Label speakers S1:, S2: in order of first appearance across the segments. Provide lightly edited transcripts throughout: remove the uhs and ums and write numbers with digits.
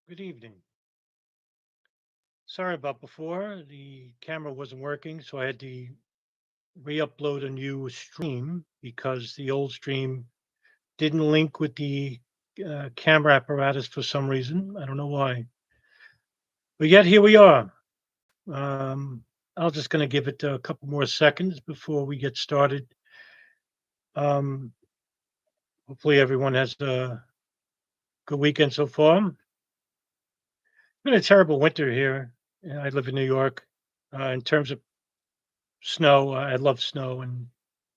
S1: Good evening. Sorry about before. The camera wasn't working, so I had to re-upload a new stream because the old stream didn't link with the camera apparatus for some reason. I don't know why. But yet here we are. I'm just going to give it a couple more seconds before we get started. Um, Hopefully everyone has a good weekend so far. It's been a terrible winter here. I live in New York. In terms of snow, I love snow and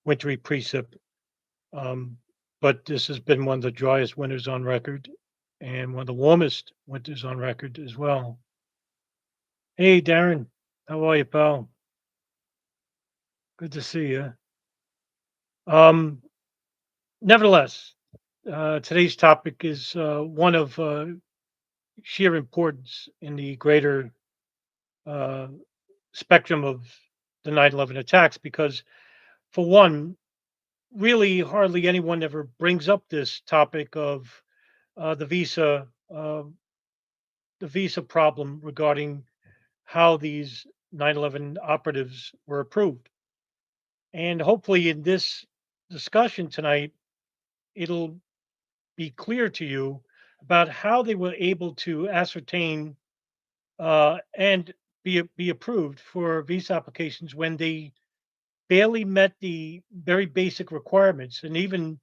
S1: wintry precip. Um, but this has been one of the driest winters on record and one of the warmest winters on record as well. Hey, Darren, how are you, pal? Good to see you. Um, Nevertheless, today's topic is one of sheer importance in the greater uh, spectrum of the 9/11 attacks because, for one, really hardly anyone ever brings up this topic of uh, the visa uh, the visa problem regarding how these 9/11 operatives were approved. And hopefully, in this discussion tonight, it'll be clear to you about how they were able to ascertain and be approved for visa applications when they barely met the very basic requirements. And even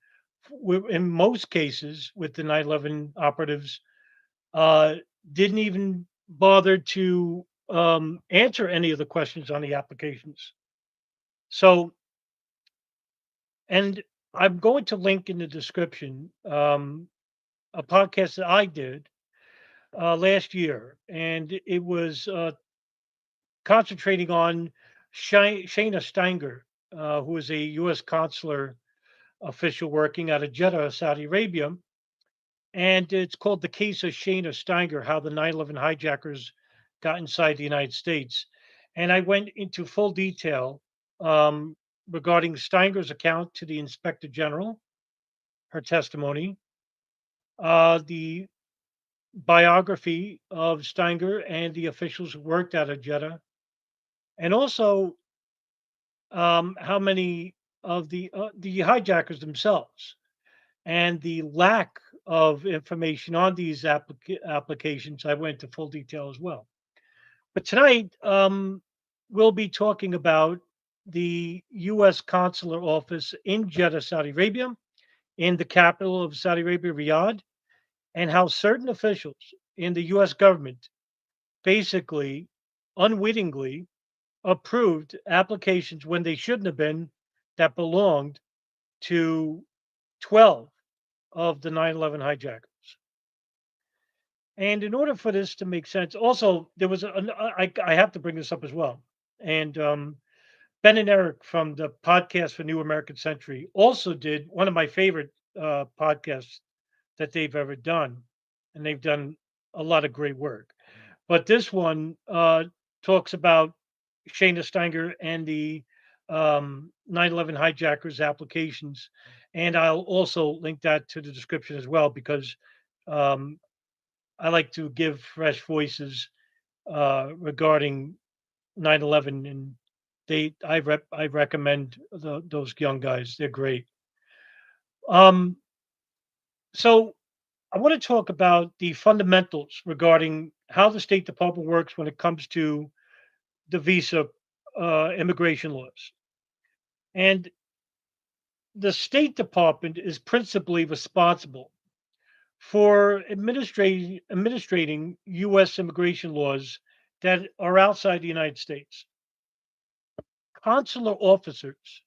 S1: in most cases with the 9/11 operatives, uh, didn't even bother to answer any of the questions on the applications. So, and I'm going to link in the description a podcast that I did last year, and it was concentrating on Shayna Steinger, who is a U.S. consular official working out of Jeddah, Saudi Arabia. And it's called The Case of Shayna Steinger, How the 9/11 Hijackers Got Inside the United States. And I went into full detail um, regarding Steiger's account to the Inspector General, her testimony, the biography of Steiger and the officials who worked out of Jeddah, and also how many of the hijackers themselves and the lack of information on these applications. I went into full detail as well. But tonight, we'll be talking about the U.S. consular office in Jeddah, Saudi Arabia, in the capital of Saudi Arabia, Riyadh, and how certain officials in the U.S. government basically unwittingly approved applications when they shouldn't have been that belonged to 12 of the 9/11 hijackers. And in order for this to make sense, also there was I have to bring this up as well. And Ben and Eric from the podcast for New American Century also did one of my favorite podcasts that they've ever done, and they've done a lot of great work. But this one talks about Shayna Steiger and the 9/11 hijackers applications, and I'll also link that to the description as well because um, I like to give fresh voices regarding 9/11, and I recommend those young guys. They're great. Um, so I want to talk about the fundamentals regarding how the State Department works when it comes to the visa immigration laws. And the State Department is principally responsible for administrating U.S. immigration laws that are outside the United States. Consular officers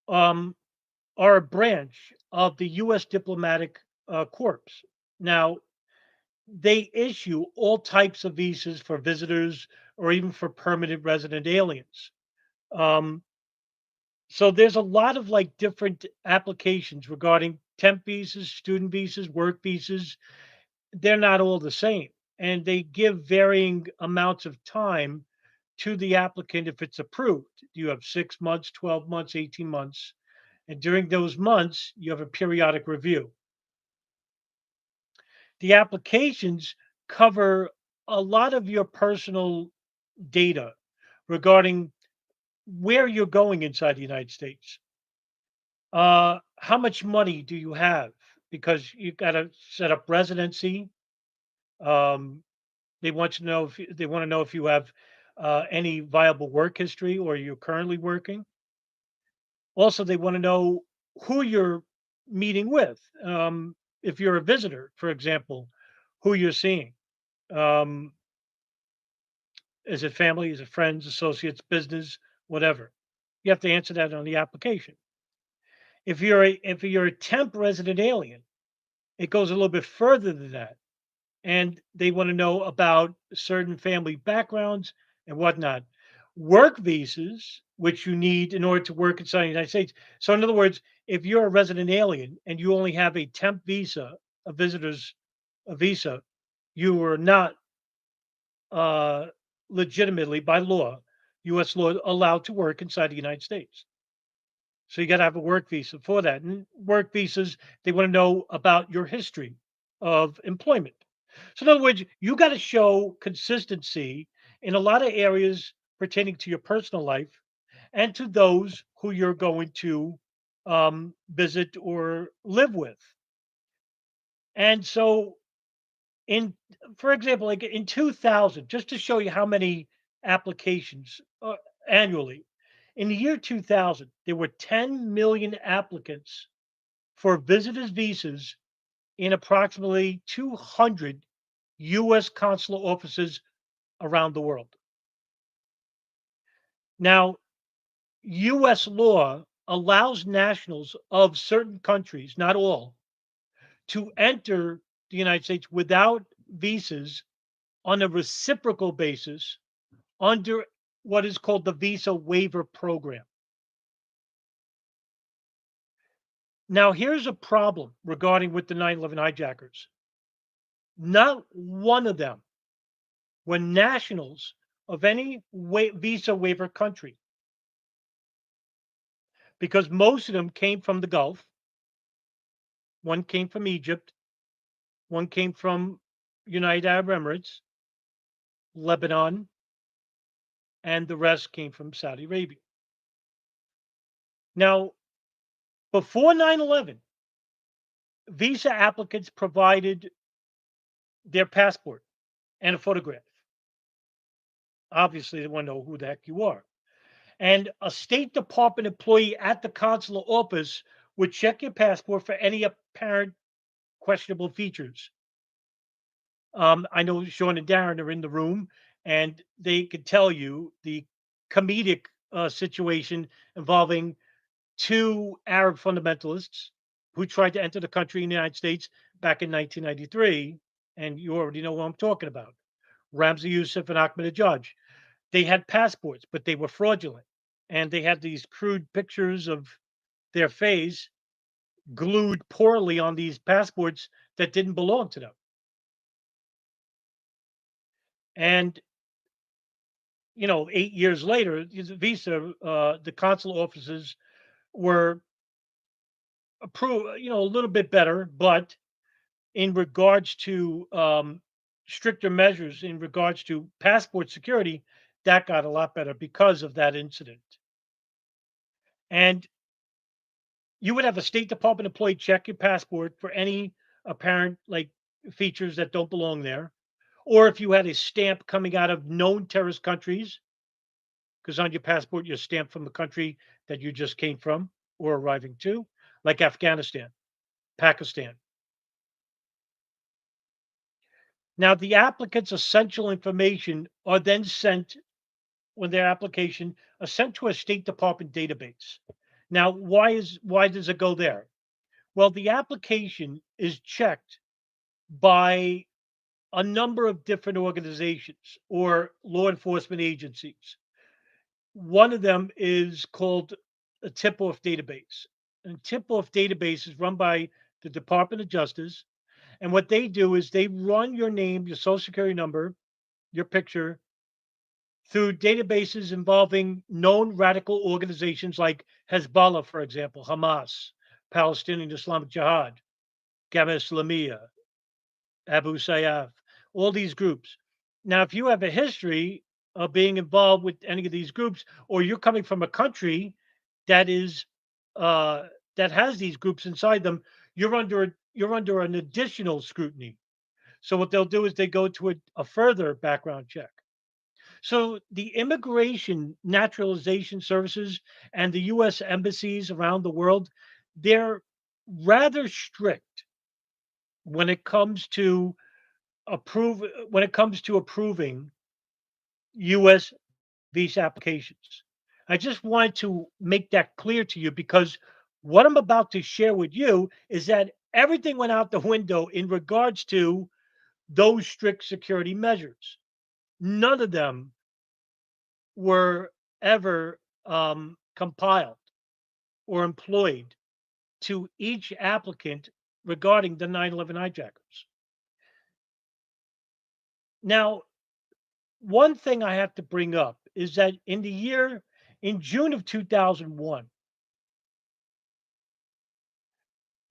S1: um, are a branch of the U.S. diplomatic corps. Now, they issue all types of visas for visitors or even for permanent resident aliens. Um, so there's a lot of like different applications regarding temp visas, student visas, work visas. They're not all the same, and they give varying amounts of time to the applicant if it's approved. You have 6 months, 12 months, 18 months. And during those months, you have a periodic review. The applications cover a lot of your personal data regarding where you're going inside the United States. How much money do you have? Because you got to set up residency. Um, they want to know if they want to know if you have any viable work history or you're currently working. Also, they want to know who you're meeting with. If you're a visitor, for example, who you're seeing. Um, is it family? Is it friends, associates, business, whatever? You have to answer that on the application. If you're a temp resident alien, it goes a little bit further than that, and they want to know about certain family backgrounds and whatnot. Work visas, which you need in order to work inside the United States. So, in other words, if you're a resident alien and you only have a temp visa, a visitor's a visa, you are not uh, legitimately by law, U.S. law, allowed to work inside the United States. So you got to have a work visa for that. And work visas, they want to know about your history of employment. So in other words, you got to show consistency in a lot of areas pertaining to your personal life and to those who you're going to visit or live with. And so in for example, like in 2000, just to show you how many applications annually, in the year 2000, there were 10 million applicants for visitors visas in approximately 200 U.S. consular offices around the world. Now, U.S. law allows nationals of certain countries, not all, to enter the United States without visas on a reciprocal basis under what is called the visa waiver program. Now, here's a problem regarding with the 9/11 hijackers. Not one of them were nationals of any visa waiver country because most of them came from the Gulf. One came from Egypt. One came from United Arab Emirates, Lebanon, and the rest came from Saudi Arabia. Now, before 9/11, visa applicants provided their passport and a photograph. Obviously, they want to know who the heck you are. And a State Department employee at the consular office would check your passport for any apparent questionable features. I know Sean and Darren are in the room, and they could tell you the comedic situation involving two Arab fundamentalists who tried to enter the country in the United States back in 1993. And you already know what I'm talking about. Ramzi Youssef and Ahmadinejad. They had passports, but they were fraudulent. And they had these crude pictures of their face glued poorly on these passports that didn't belong to them. And 8 years later, the consular offices were approved, a little bit better, but in regards to stricter measures in regards to passport security, that got a lot better because of that incident. And you would have a State Department employee check your passport for any apparent like features that don't belong there. Or if you had a stamp coming out of known terrorist countries, because on your passport you're stamped from the country that you just came from or arriving to, like Afghanistan, Pakistan. Now, the applicant's essential information are then sent when their application are sent to a State Department database. Now, why does it go there? Well, the application is checked by a number of different organizations or law enforcement agencies. One of them is called a tip-off database. And tip-off database is run by the Department of Justice. And what they do is they run your name, your social security number, your picture through databases involving known radical organizations like Hezbollah, for example, Hamas, Palestinian Islamic Jihad, Gamma Islamiyah, Abu Sayyaf, all these groups. Now, if you have a history of being involved with any of these groups, or you're coming from a country that is that has these groups inside them, you're under an additional scrutiny. So what they'll do is they go to a further background check. So the immigration naturalization services and the U.S. embassies around the world, they're rather strict when it comes to approving US visa applications. I just want to make that clear to you because what I'm about to share with you is that everything went out the window in regards to those strict security measures. None of them were ever compiled or employed to each applicant regarding the 9/11 hijackers. Now, one thing I have to bring up is that in June of 2001,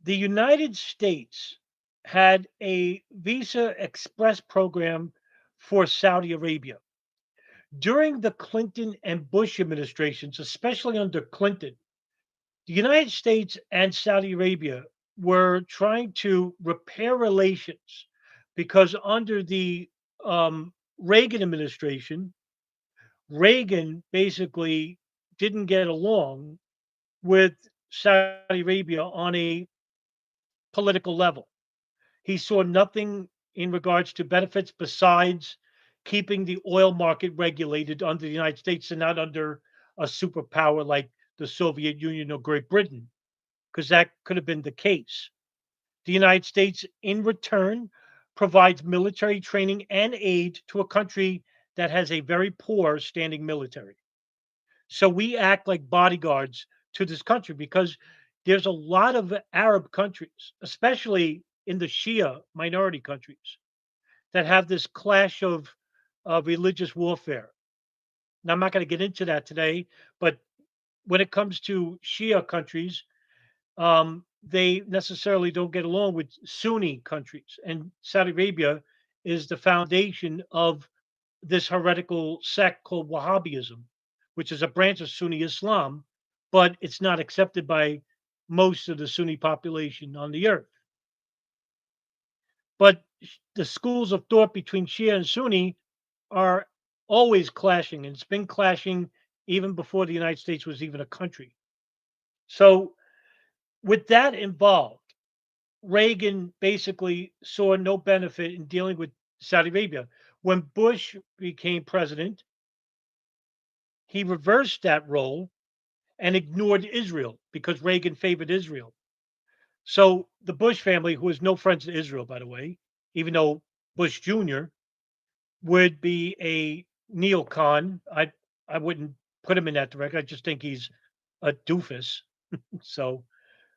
S1: the United States had a Visa Express program for Saudi Arabia. During the Clinton and Bush administrations, especially under Clinton, the United States and Saudi Arabia were trying to repair relations because under the Reagan administration, Reagan basically didn't get along with Saudi Arabia on a political level. He saw nothing in regards to benefits besides keeping the oil market regulated under the United States and not under a superpower like the Soviet Union or Great Britain, because that could have been the case. The United States, in return, provides military training and aid to a country that has a very poor standing military. So we act like bodyguards to this country because there's a lot of Arab countries, especially in the Shia minority countries, that have this clash of religious warfare. Now, I'm not going to get into that today, but when it comes to Shia countries, they necessarily don't get along with Sunni countries. And Saudi Arabia is the foundation of this heretical sect called Wahhabism, which is a branch of Sunni Islam, but it's not accepted by most of the Sunni population on the earth. But the schools of thought between Shia and Sunni are always clashing, and it's been clashing even before the United States was even a country. So, with that involved, Reagan basically saw no benefit in dealing with Saudi Arabia. When Bush became president, he reversed that role and ignored Israel because Reagan favored Israel. So the Bush family, who is no friends to Israel, by the way, even though Bush Jr. would be a neocon, I wouldn't put him in that direction. I just think he's a doofus. So,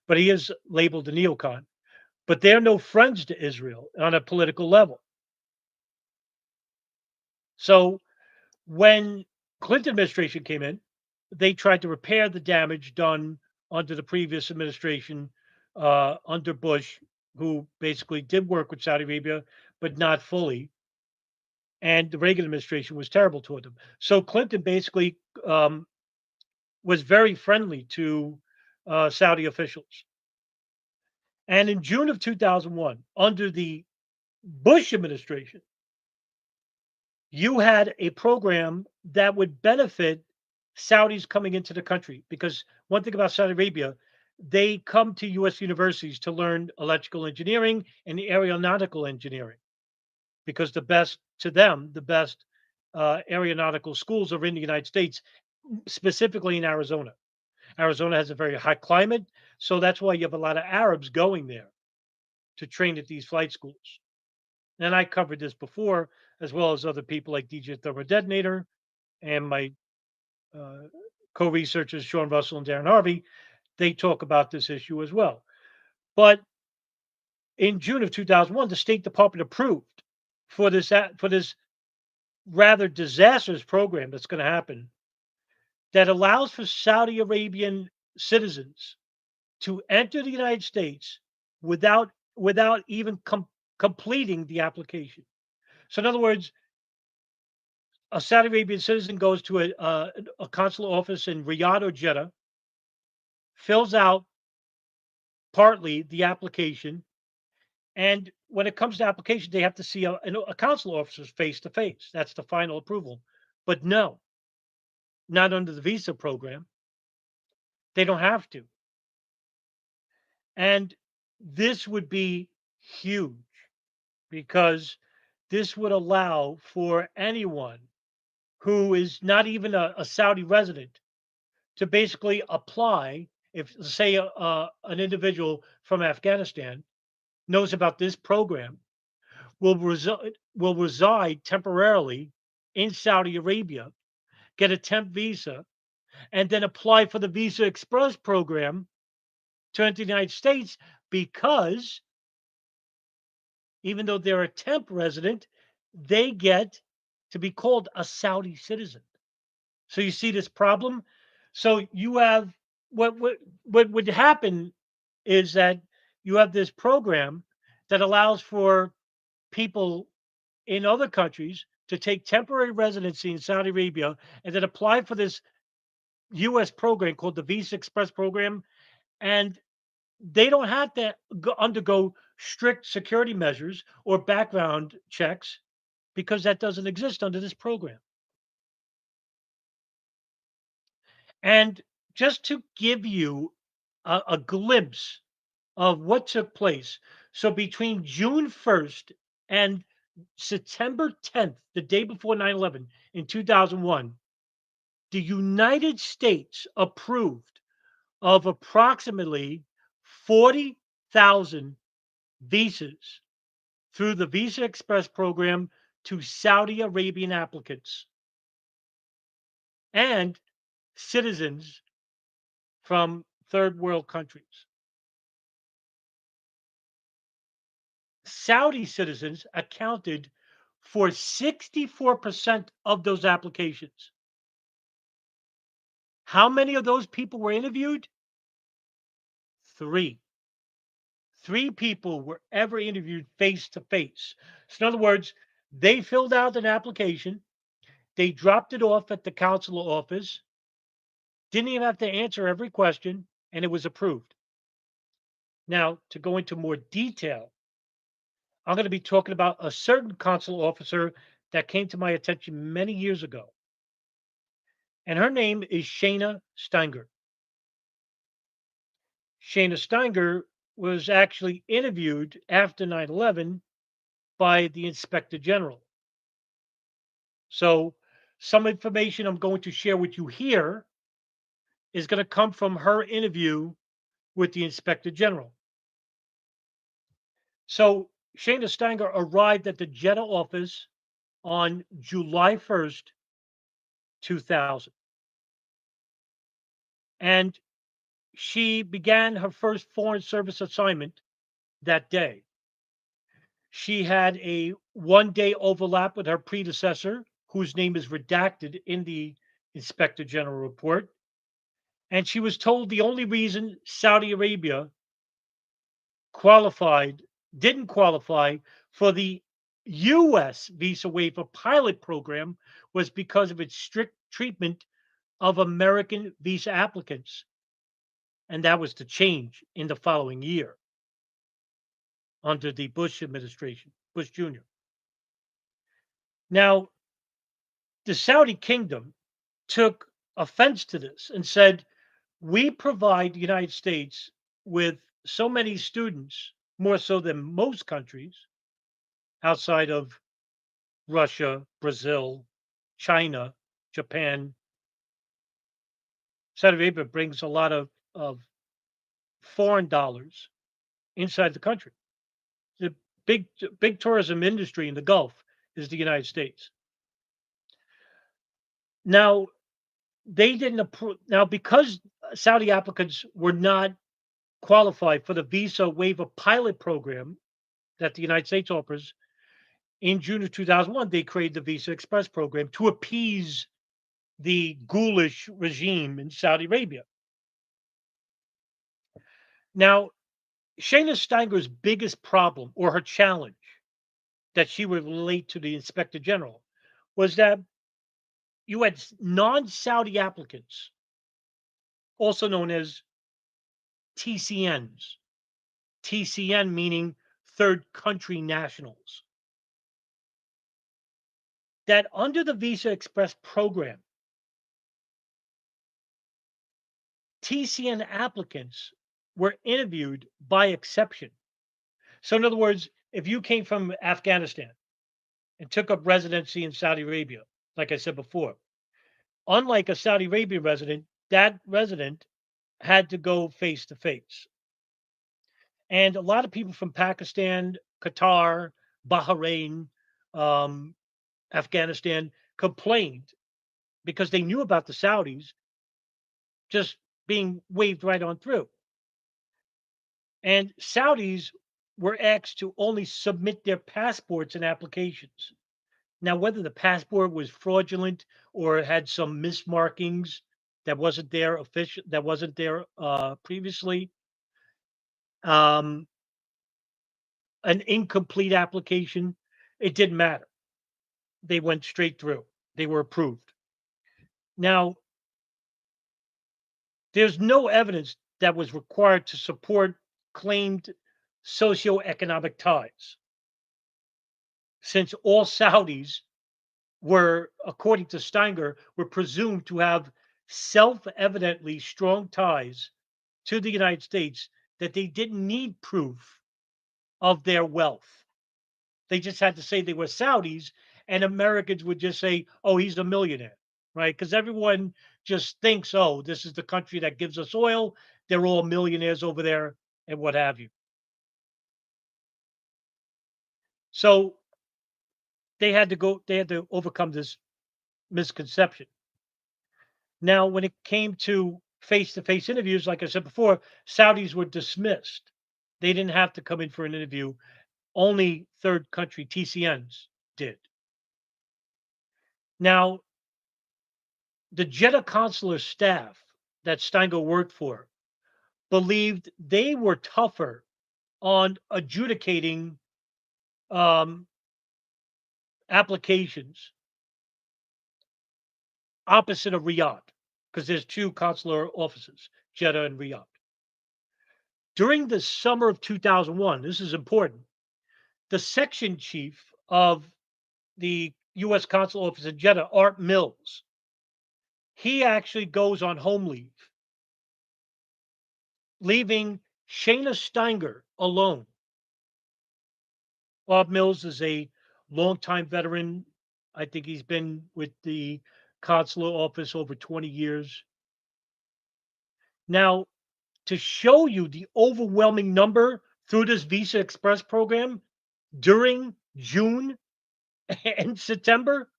S1: but he is labeled a neocon. But they're no friends to Israel on a political level. So when Clinton administration came in, they tried to repair the damage done under the previous administration under Bush, who basically did work with Saudi Arabia, but not fully. And the Reagan administration was terrible toward them. So Clinton basically was very friendly to Saudi officials. And in June of 2001, under the Bush administration, you had a program that would benefit Saudis coming into the country because one thing about Saudi Arabia, they come to US universities to learn electrical engineering and aeronautical engineering because the best aeronautical schools are in the United States, specifically in Arizona. Arizona has a very high climate, so that's why you have a lot of Arabs going there to train at these flight schools. And I covered this before, as well as other people like DJ Thermo Detonator and my uh, co-researchers Sean Russell and Darren Harvey. They talk about this issue as well. But in June of 2001, the State Department approved for this rather disastrous program that's going to happen that allows for Saudi Arabian citizens to enter the United States without even completing the application. So, in other words, a Saudi Arabian citizen goes to a consular office in Riyadh or Jeddah, fills out partly the application, and when it comes to application, they have to see a consular officer's face to face. That's the final approval. But no, not under the visa program. They don't have to. And this would be huge because this would allow for anyone who is not even a Saudi resident to basically apply. If, say, an individual from Afghanistan knows about this program, will reside temporarily in Saudi Arabia, get a temp visa, and then apply for the Visa Express program to enter the United States because even though they're a temp resident, they get to be called a Saudi citizen. So you see this problem. So you have what would happen is that you have this program that allows for people in other countries to take temporary residency in Saudi Arabia and then apply for this U.S. program called the Visa Express program, and they don't have to undergo strict security measures or background checks because that doesn't exist under this program. And just to give you a glimpse of what took place, so between June 1st and September 10th, the day before 9/11 in 2001, the United States approved of approximately 40,000 visas through the Visa Express program to Saudi Arabian applicants and citizens from third world countries. Saudi citizens accounted for 64% of those applications. How many of those people were interviewed? Three. Three people were ever interviewed face to face. So, in other words, they filled out an application, they dropped it off at the consular office, didn't even have to answer every question, and it was approved. Now, to go into more detail, I'm going to be talking about a certain consular officer that came to my attention many years ago. And her name is Shayna Steinger. Shayna Steinger was actually interviewed after 9/11 by the Inspector General. So, some information I'm going to share with you here is going to come from her interview with the Inspector General. So, Shayna Steinger arrived at the Jeddah office on July 1st, 2000. And she began her first Foreign Service assignment that day. She had a 1 day overlap with her predecessor, whose name is redacted in the Inspector General report. And she was told the only reason Saudi Arabia qualified, didn't qualify for the US visa waiver pilot program was because of its strict treatment of American visa applicants. And that was to change in the following year under the Bush administration, Bush Jr. Now, the Saudi kingdom took offense to this and said, we provide the United States with so many students, more so than most countries outside of Russia, Brazil, China, Japan. Saudi Arabia brings a lot of foreign dollars inside the country. The big tourism industry in the Gulf is the United States. Now, they didn't approve. Now, because Saudi applicants were not qualified for the visa waiver pilot program that the United States offers, in June of 2001, they created the Visa Express program to appease the ghoulish regime in Saudi Arabia. Now, Shayna Steiger's biggest problem or her challenge that she would relate to the inspector general was that you had non-Saudi applicants, also known as TCNs. TCN meaning third country nationals, that under the Visa Express program, TCN applicants were interviewed by exception. So, in other words, if you came from Afghanistan and took up residency in Saudi Arabia, like I said before, unlike a Saudi Arabian resident, that resident had to go face to face. And a lot of people from Pakistan, Qatar, Bahrain, um, Afghanistan complained because they knew about the Saudis just being waved right on through. And Saudis were asked to only submit their passports and applications. Now, whether the passport was fraudulent or had some mismarkings that wasn't there previously, um, an incomplete application, it didn't matter. They went straight through. They were approved. Now, there's no evidence that was required to support claimed socioeconomic ties, since all Saudis were, according to Steinger, were presumed to have self-evidently strong ties to the United States that they didn't need proof of their wealth. They just had to say they were Saudis, and Americans would just say, "Oh, he's a millionaire," right? Because everyone just thinks, "Oh, this is the country that gives us oil. They're all millionaires over there, and what have you." So they had to overcome this misconception. Now, when it came to face-to-face interviews, like I said before, Saudis were dismissed. They didn't have to come in for an interview. Only third country TCNs did. Now, the Jeddah Consular staff that Steingo worked for believed they were tougher on adjudicating um, applications opposite of Riyadh, because there's two consular offices, Jeddah and Riyadh. During the summer of 2001, this is important, the section chief of the U.S. consul office in Jeddah, Art Mills, he actually goes on home leave, leaving Shayna Steinger alone. Art Mills is a longtime veteran. I think he's been with the consular office over 20 years. Now, to show you the overwhelming number through this Visa Express program during June and September,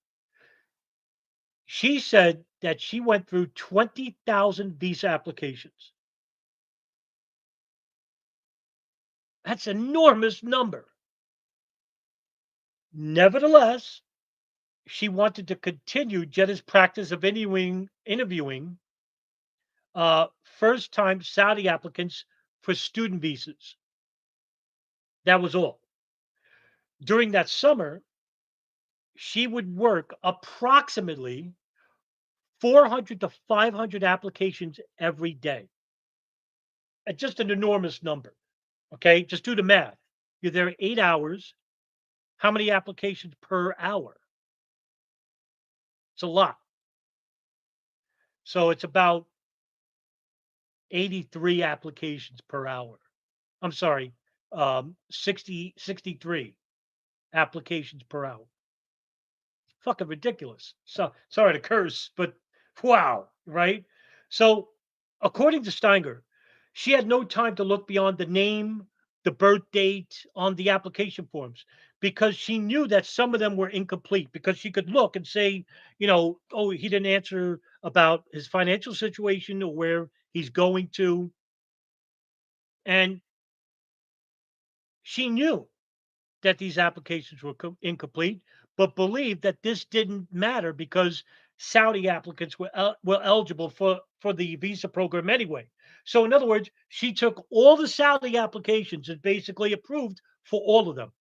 S1: she said that she went through 20,000 visa applications. That's an enormous number. Nevertheless, she wanted to continue Jeddah's practice of interviewing first-time Saudi applicants for student visas. That was all. During that summer, she would work approximately 400 to 500 applications every day. Just an enormous number. Okay, just do the math. You're there 8 hours. How many applications per hour? It's a lot. So it's about 83 applications per hour. I'm sorry, 63 applications per hour. Fucking ridiculous. So sorry to curse, but wow, right? So according to Steinger, she had no time to look beyond the name, the birth date on the application forms because she knew that some of them were incomplete because she could look and say, oh, he didn't answer about his financial situation or where he's going to. And she knew that these applications were incomplete, but believed that this didn't matter because Saudi applicants were eligible for the visa program anyway. So, in other words, she took all the Saudi applications and basically approved for all of them.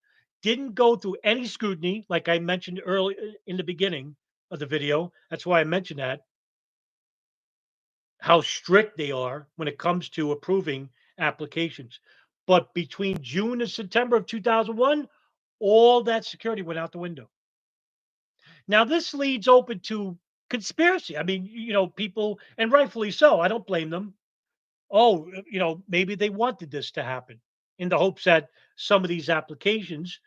S1: didn't go through any scrutiny, like I mentioned early in the beginning of the video. That's why I mentioned that, how strict they are when it comes to approving applications. But between June and September of 2001, all that security went out the window. Now, this leads open to conspiracy. I mean, people, and rightfully so. I don't blame them. Oh, maybe they wanted this to happen in the hopes that some of these applications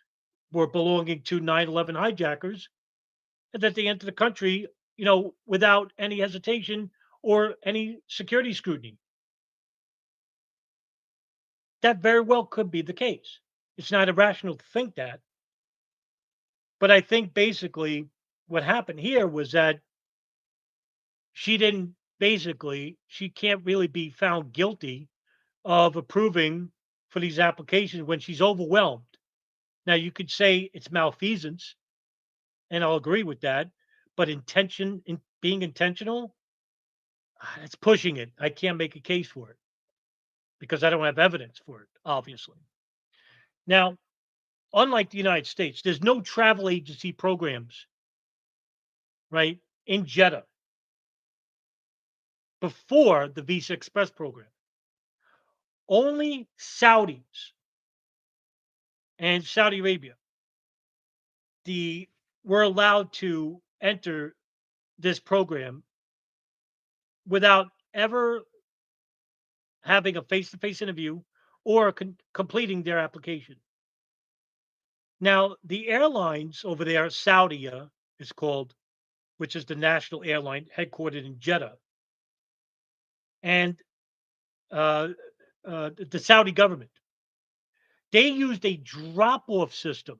S1: were belonging to 9/11 hijackers and that they enter the country, without any hesitation or any security scrutiny. That very well could be the case. It's not irrational to think that. But I think basically what happened here was that she didn't she can't really be found guilty of approving for these applications when she's overwhelmed. Now, you could say it's malfeasance, and I'll agree with that. But in being intentional, it's pushing it. I can't make a case for it because I don't have evidence for it, obviously. Now, unlike the United States, there's no travel agency programs, right, in Jeddah before the Visa Express program. Only Saudis and Saudi Arabia the were allowed to enter this program without ever having a face-to-face interview or completing their application. Now, the airlines over there, Saudia is called, which is the national airline headquartered in Jeddah, and uh, the Saudi government, they used a drop-off system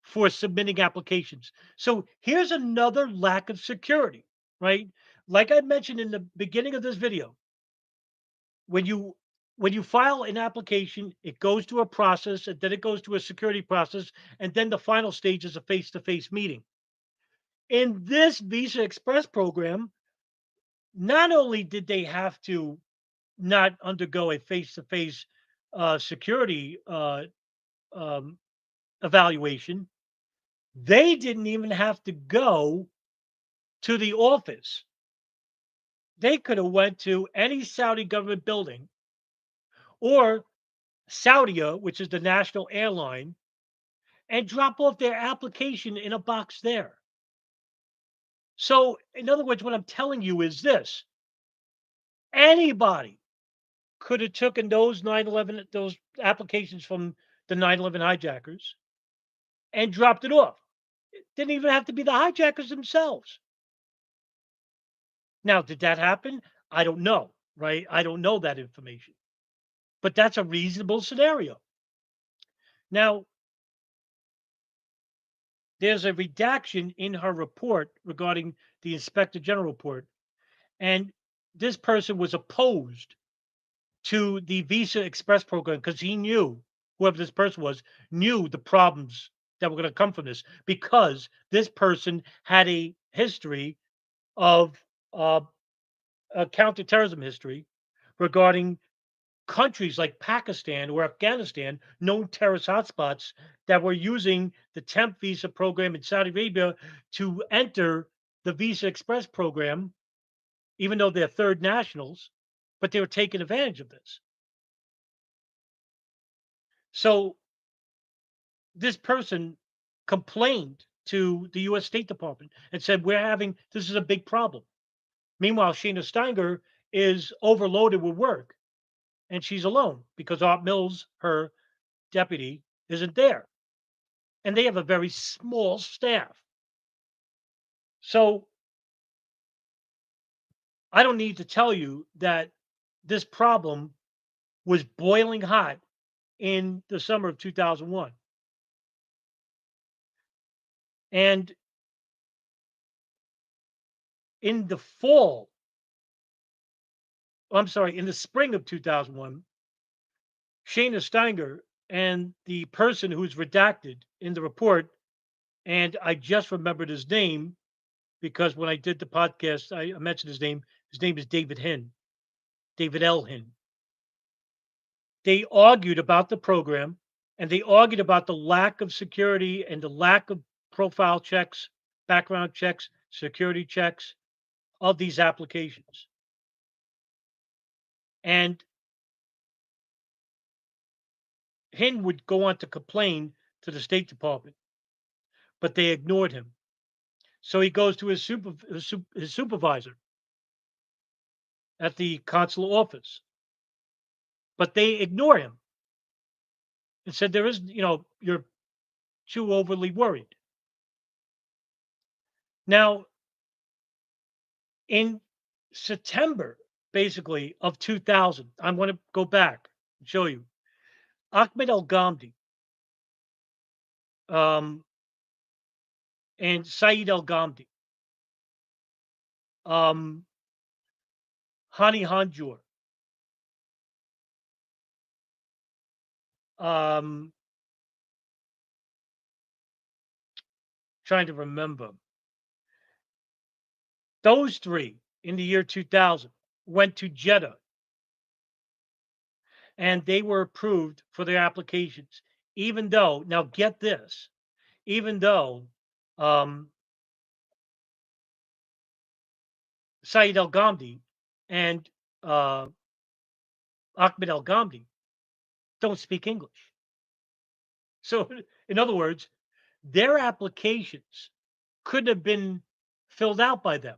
S1: for submitting applications. So here's another lack of security, right? Like I mentioned in the beginning of this video, when you file an application, it goes to a process, and then it goes to a security process, and then the final stage is a face-to-face meeting. In this Visa Express program, not only did they have to not undergo a face-to-face security um, evaluation, they didn't even have to go to the office. They could have went to any Saudi government building or Saudia, which is the national airline, and drop off their application in a box there. So, in other words, what I'm telling you is this: anybody could have taken those 9/11 those applications from the 9/11 hijackers and dropped it off. It didn't even have to be the hijackers themselves. Now, did that happen? I don't know, right? I don't know that information, but that's a reasonable scenario. Now, there's a redaction in her report regarding the Inspector General report, and this person was opposed to the Visa Express program because he knew, whoever this person was, knew the problems that were going to come from this because this person had a history of a counterterrorism history regarding countries like Pakistan or Afghanistan, known terrorist hotspots that were using the temp visa program in Saudi Arabia to enter the Visa Express program, even though they're third nationals, but they were taking advantage of this. So this person complained to the US State Department and said, this is a big problem. Meanwhile, Shayna Steinger is overloaded with work and she's alone because Art Mills, her deputy, isn't there. And they have a very small staff. So I don't need to tell you that this problem was boiling hot in the summer of 2001. And in the fall, I'm sorry, in the spring of 2001, Shayna Steinger and the person who's redacted in the report, and I just remembered his name because when I did the podcast, I mentioned his name. His name is David Hinn, David L. Hinn. They argued about the program and they argued about the lack of security and the lack of profile checks, background checks, security checks of these applications. And Hind would go on to complain to the State Department, but they ignored him. So he goes to his supervisor at the consular office, but they ignore him and said, there is, you're too overly worried. Now, in September, basically, of 2000, I'm going to go back and show you. Ahmed El Ghamdi um, and Saeed El Ghamdi, um, Hani Hanjour, um, trying to remember. Those three in the year 2000 went to Jeddah and they were approved for their applications, even though, now get this, even though um, Saeed El Ghamdi and uh, Ahmed El Ghamdi don't speak English. So, in other words, their applications couldn't have been filled out by them.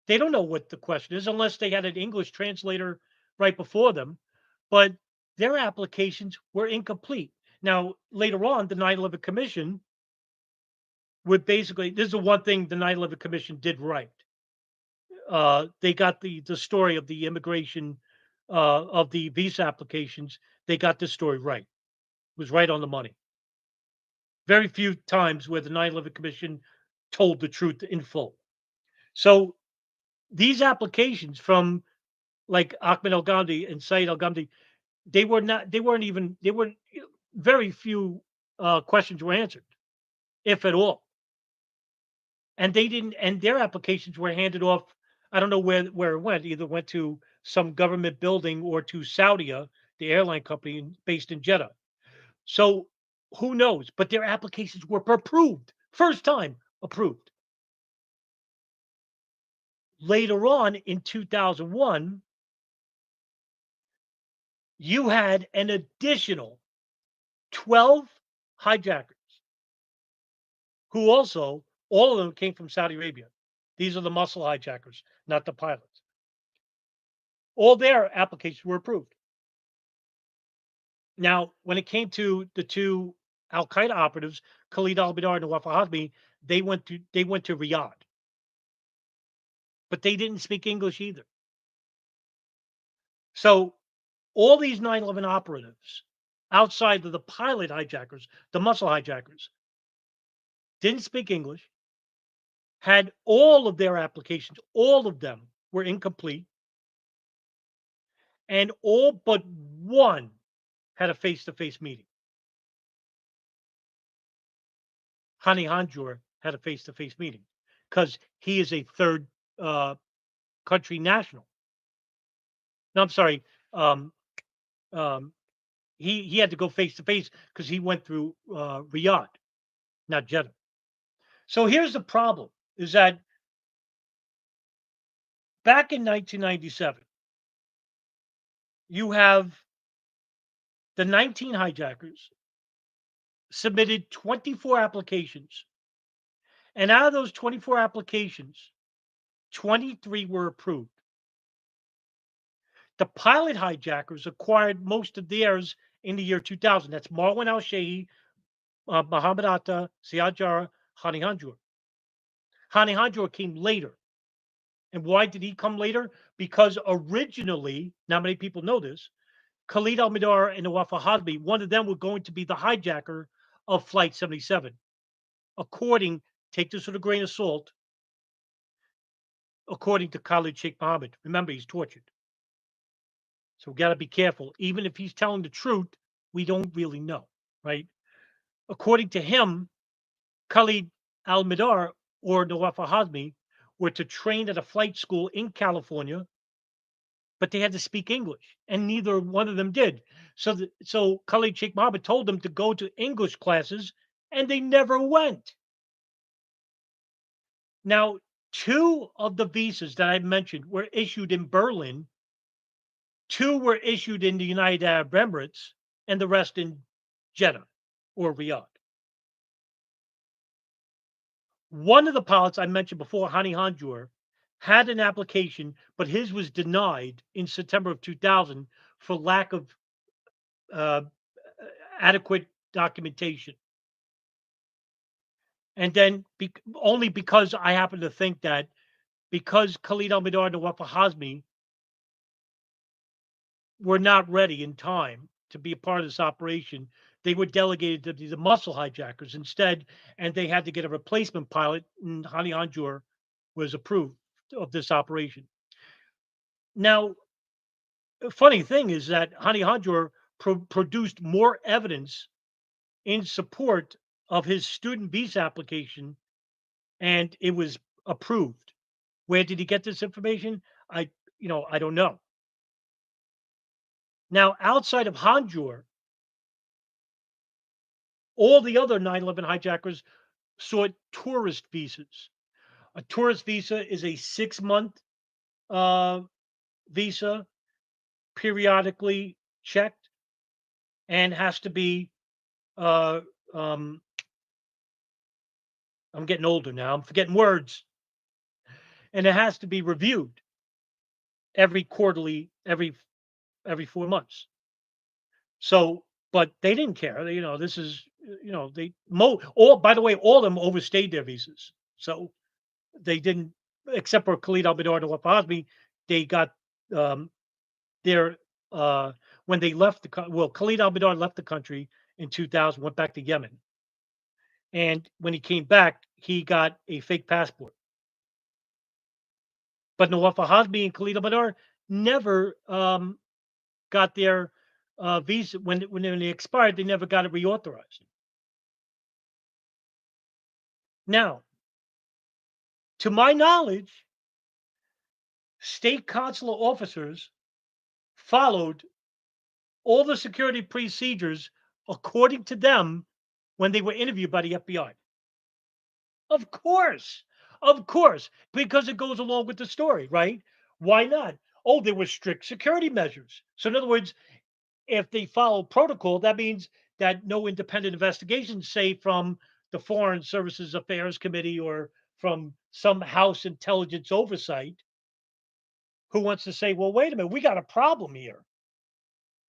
S1: They don't know what the question is unless they had an English translator right before them, but their applications were incomplete. Now, later on, the 9/11 Commission would basically, this is the one thing the 9/11 Commission did right. They got the story of the immigration of the visa applications. They got this story right. It was right on the money. Very few times where the 9/11 Commission told the truth in full. So these applications from like Ahmed El Ghamdi and Saeed El Ghamdi, they weren't even, they were very few questions were answered, if at all. And they didn't, and their applications were handed off. I don't know where it went. Either went to some government building or to Saudia, the airline company based in Jeddah. So who knows? But their applications were approved. First time approved. Later on in 2001, you had an additional 12 hijackers who also, all of them came from Saudi Arabia. These are the muscle hijackers, not the pilots. All their applications were approved. Now, when it came to the two Al Qaeda operatives, Khalid al Midar and Nawaf al Hazmi, they went to Riyadh, but they didn't speak English either. So all these 9/11 operatives, outside of the pilot hijackers, the muscle hijackers, didn't speak English, had all of their applications, all of them were incomplete, and all but one had a face-to-face meeting. Hani Hanjour had a face-to-face meeting because he is a third uh, country national. No, I'm sorry. Um, um, he had to go face to face because he went through Riyadh, not Jeddah. So here's the problem: is that back in 1997, you have the 19 hijackers submitted 24 applications, and out of those 24 applications, 23 were approved. The pilot hijackers acquired most of theirs in the year 2000. That's Marwan Al Shehi, Muhammad Atta, Siad Jarrah, Hani Hanjour. Hani Hanjour came later. And why did he come later? Because originally, not many people know this, Khalid Al Midar and Nawaf Al Hazmi, one of them were going to be the hijacker of Flight 77. According, take this with a grain of salt, according to Khalid Sheikh Mohammed. Remember, he's tortured. So we got to be careful. Even if he's telling the truth, we don't really know, right? According to him, Khalid Al Midar or Nawaf Al Hazmi were to train at a flight school in California, but they had to speak English, and neither one of them did. So Khalid Sheikh Mohammed told them to go to English classes, and they never went. Now, two of the visas that I mentioned were issued in Berlin, two were issued in the United Arab Emirates, and the rest in Jeddah or Riyadh. One of the pilots I mentioned before, Hani Hanjour, had an application, but his was denied in September of 2000 for lack of uh, adequate documentation. And then only because I happen to think that because Khalid al-Mihdhar and Nawaf al-Hazmi were not ready in time to be a part of this operation, they were delegated to be the muscle hijackers instead, and they had to get a replacement pilot, and Hani Hanjour was approved of this operation. Now, the funny thing is that Hani Hanjour produced more evidence in support of his student visa application, and it was approved. Where did he get this information? I don't know. Now, outside of Hanjour, all the other 9/11 hijackers sought tourist visas. A tourist visa is a 6-month uh, visa, periodically checked, and has to be. Uh, um, I'm getting older now. I'm forgetting words, and it has to be reviewed every quarterly, every 4 months. So, but they didn't care. This is, they all. By the way, all of them overstayed their visas, so they didn't, except for Khalid al-Mihdhar and Wahab Hazmi, they got um, their when they left well, Khalid al-Mihdhar left the country in 2000, went back to Yemen, and when he came back, he got a fake passport. But Nawaf al-Hazmi and Khalid al-Mihdhar never got their visa when they expired. They never got it reauthorized. Now, to my knowledge, state consular officers followed all the security procedures according to them when they were interviewed by the FBI. Of course. Of course. Because it goes along with the story, right? Why not? Oh, there were strict security measures. So, in other words, if they follow protocol, that means that no independent investigation, say from the Foreign Services Affairs Committee or from some House intelligence oversight, who wants to say, well, wait a minute, we got a problem here.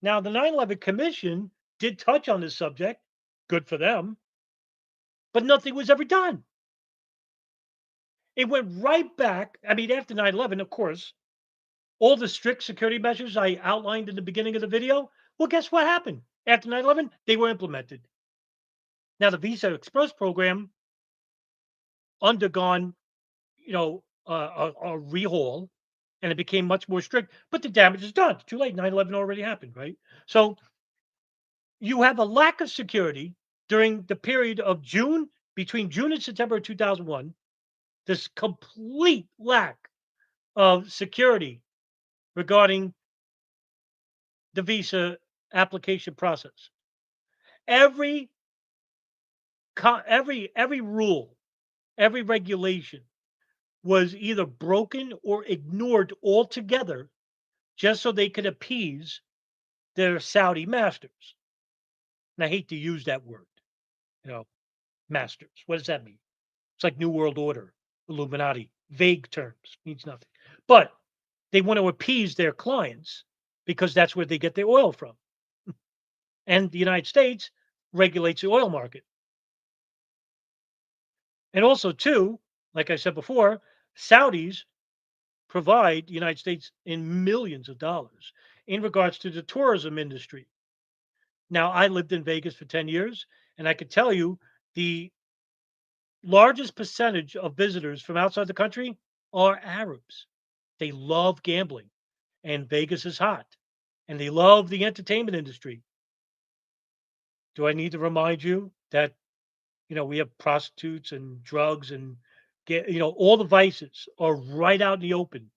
S1: Now, the 9/11 Commission did touch on this subject. Good for them. But nothing was ever done. It went right back. I mean, after 9/11, of course, all the strict security measures I outlined in the beginning of the video, well, guess what happened? After 9/11, they were implemented. Now, the Visa Express program undergone, a rehaul, and it became much more strict, but the damage is done. It's too late. 9/11 already happened, right? So you have a lack of security during the period of between June and September of 2001, this complete lack of security regarding the visa application process. Every every rule, every regulation was either broken or ignored altogether just so they could appease their Saudi masters. And I hate to use that word, you know, masters. What does that mean? It's like New World Order, Illuminati, vague terms, means nothing. But they want to appease their clients because that's where they get their oil from. And the United States regulates the oil market. And also, too, like I said before, Saudis provide the United States in millions of dollars in regards to the tourism industry. Now, I lived in Vegas for 10 years, and I could tell you the largest percentage of visitors from outside the country are Arabs. They love gambling, and Vegas is hot, and they love the entertainment industry. Do I need to remind you that, we have prostitutes and drugs and all the vices are right out in the open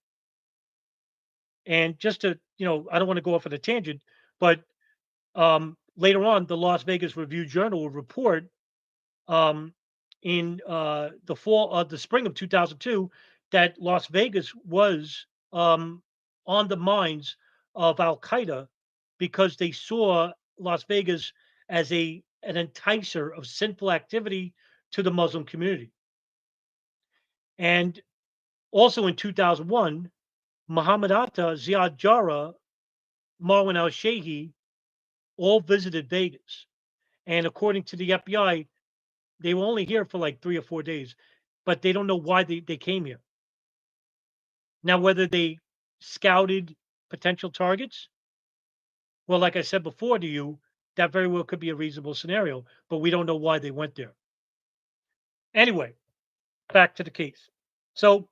S1: And just to, I don't want to go off on a tangent, but later on, the Las Vegas Review Journal will report um, in the spring of 2002, that Las Vegas was on the minds of Al Qaeda because they saw Las Vegas as an enticer of sinful activity to the Muslim community. And also in 2001, Muhammad Atta, Ziad Jarrah, Marwan al Shehi all visited Vegas. And according to the FBI, they were only here for like 3 or 4 days, but they don't know why they came here. Now, whether they scouted potential targets, well, like I said before to you, that very well could be a reasonable scenario, but we don't know why they went there. Anyway, back to the case. So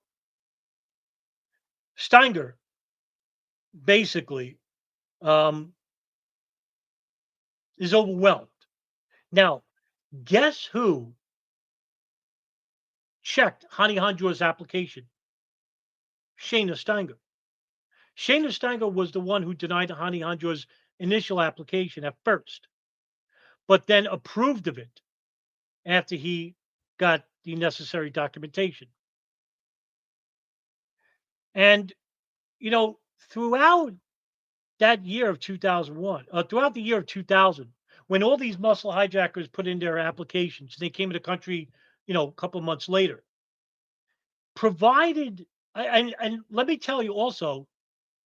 S1: Steinger basically um, is overwhelmed. Now, guess who checked Hani Hanjour's application? Shayna Steinger. Shayna Steinger was the one who denied Hani Hanjour's initial application at first, but then approved of it after he got the necessary documentation. And, throughout that year of 2001, throughout the year of 2000, when all these muscle hijackers put in their applications, they came to the country, a couple of months later, provided, and let me tell you also,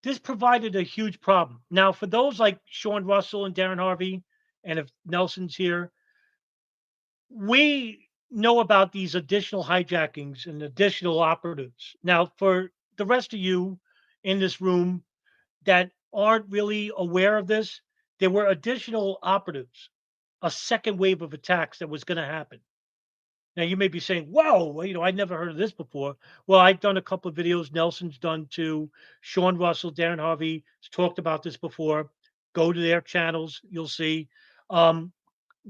S1: this provided a huge problem. Now, for those like Sean Russell and Darren Harvey, and if Nelson's here, we know about these additional hijackings and additional operatives. Now, for the rest of you in this room that aren't really aware of this, there were additional operatives, a second wave of attacks that was going to happen. Now, you may be saying, whoa, well, I never heard of this before. Well, I've done a couple of videos. Nelson's done too. Sean Russell, Darren Harvey has talked about this before. Go to their channels, you'll see. Um,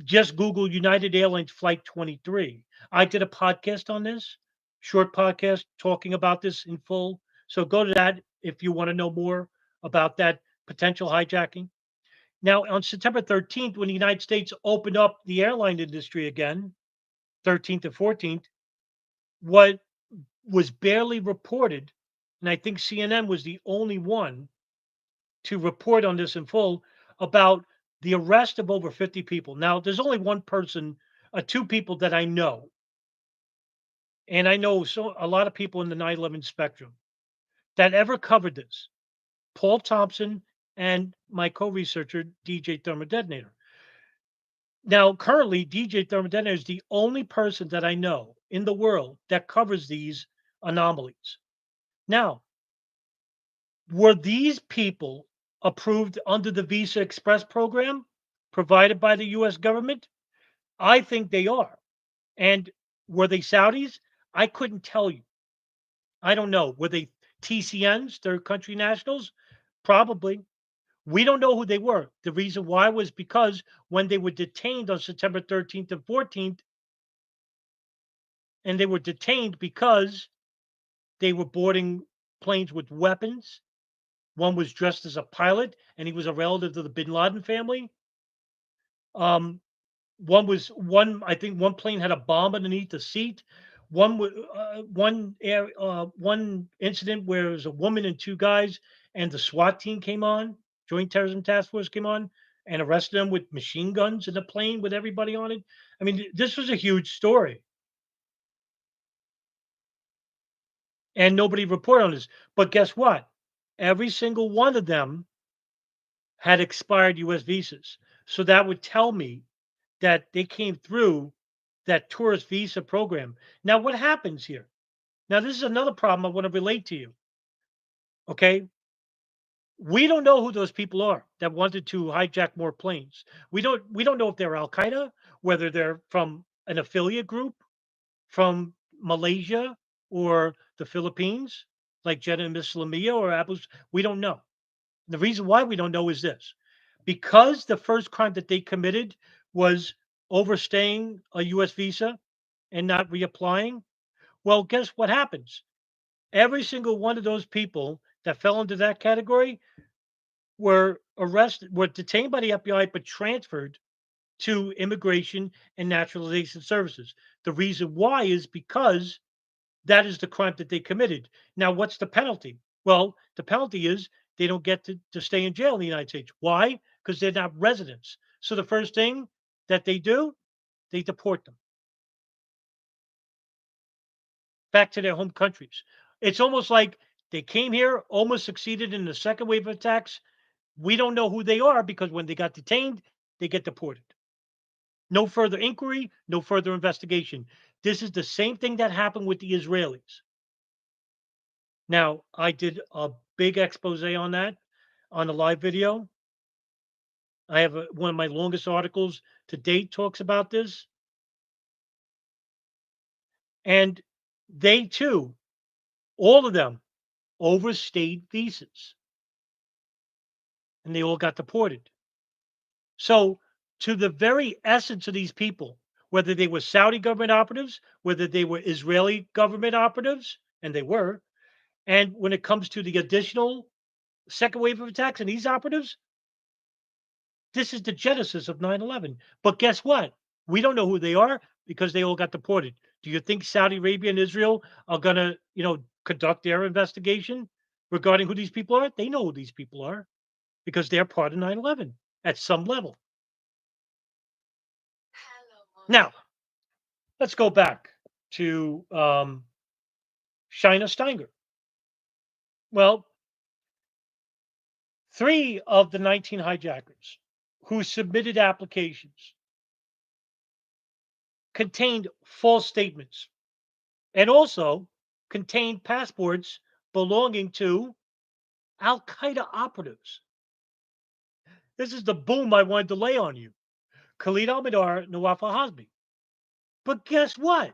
S1: just Google United Airlines Flight 23. I did a podcast on this, short podcast talking about this in full. So go to that if you want to know more about that potential hijacking. Now, on September 13th, when the United States opened up the airline industry again, 13th and 14th, what was barely reported, and I think CNN was the only one to report on this in full, about the arrest of over 50 people. Now, there's only one person, two people that I know, and I know a lot of people in the 9/11 spectrum that ever covered this: Paul Thompson and my co-researcher DJ Thermodetonator. Now, currently, DJ Thermodetonator is the only person that I know in the world that covers these anomalies. Now, were these people approved under the Visa Express program provided by the US government? I think they are. And were they Saudis? I couldn't tell you. I don't know. Were they TCNs, third country nationals? Probably. We don't know who they were. The reason why was because when they were detained on September 13th and 14th, and they were detained because they were boarding planes with weapons. One was dressed as a pilot, and he was a relative to the Bin Laden family. Um, I think one plane had a bomb underneath the seat. One incident where there was a woman and two guys, and the SWAT team came on, Joint Terrorism Task Force came on, and arrested them with machine guns in the plane with everybody on it. I mean, this was a huge story, and nobody reported on this. But guess what? Every single one of them had expired US visas. So that would tell me that they came through that tourist visa program. Now, what happens here? Now, this is another problem I want to relate to you. Okay. We don't know who those people are that wanted to hijack more planes. We don't know if they're Al Qaeda, whether they're from an affiliate group from Malaysia or the Philippines, like Jeddah and Islamia or Abu's. We don't know. The reason why we don't know is this: because the first crime that they committed was overstaying a US visa and not reapplying. Well, guess what happens? Every single one of those people that fell into that category were detained by the FBI, but transferred to Immigration and Naturalization Services. The reason why is because that is the crime that they committed. Now, what's the penalty? Well, the penalty is they don't get to stay in jail in the United States. Why? Because they're not residents. So the first thing that they do, they deport them back to their home countries. It's almost like they came here, almost succeeded in the second wave of attacks. We don't know who they are because when they got detained, they get deported. No further inquiry, no further investigation. This is the same thing that happened with the Israelis. Now, I did a big expose on that on a live video. I have one of my longest articles to date talks about this. And they too, all of them, overstayed visas and they all got deported. So, to the very essence of these people, whether they were Saudi government operatives, whether they were Israeli government operatives, and they were, and when it comes to the additional second wave of attacks and these operatives, this is the genesis of 9/11. But guess what? We don't know who they are because they all got deported. Do you think Saudi Arabia and Israel are going to, conduct their investigation regarding who these people are? They know who these people are because they're part of 9/11 at some level. Now, let's go back to Shayna Steinger. Well, three of the 19 hijackers who submitted applications contained false statements and also contained passports belonging to Al Qaeda operatives. This is the boom I wanted to lay on you. Khalid al Mihdhar, Nawaf al Hazmi. But guess what?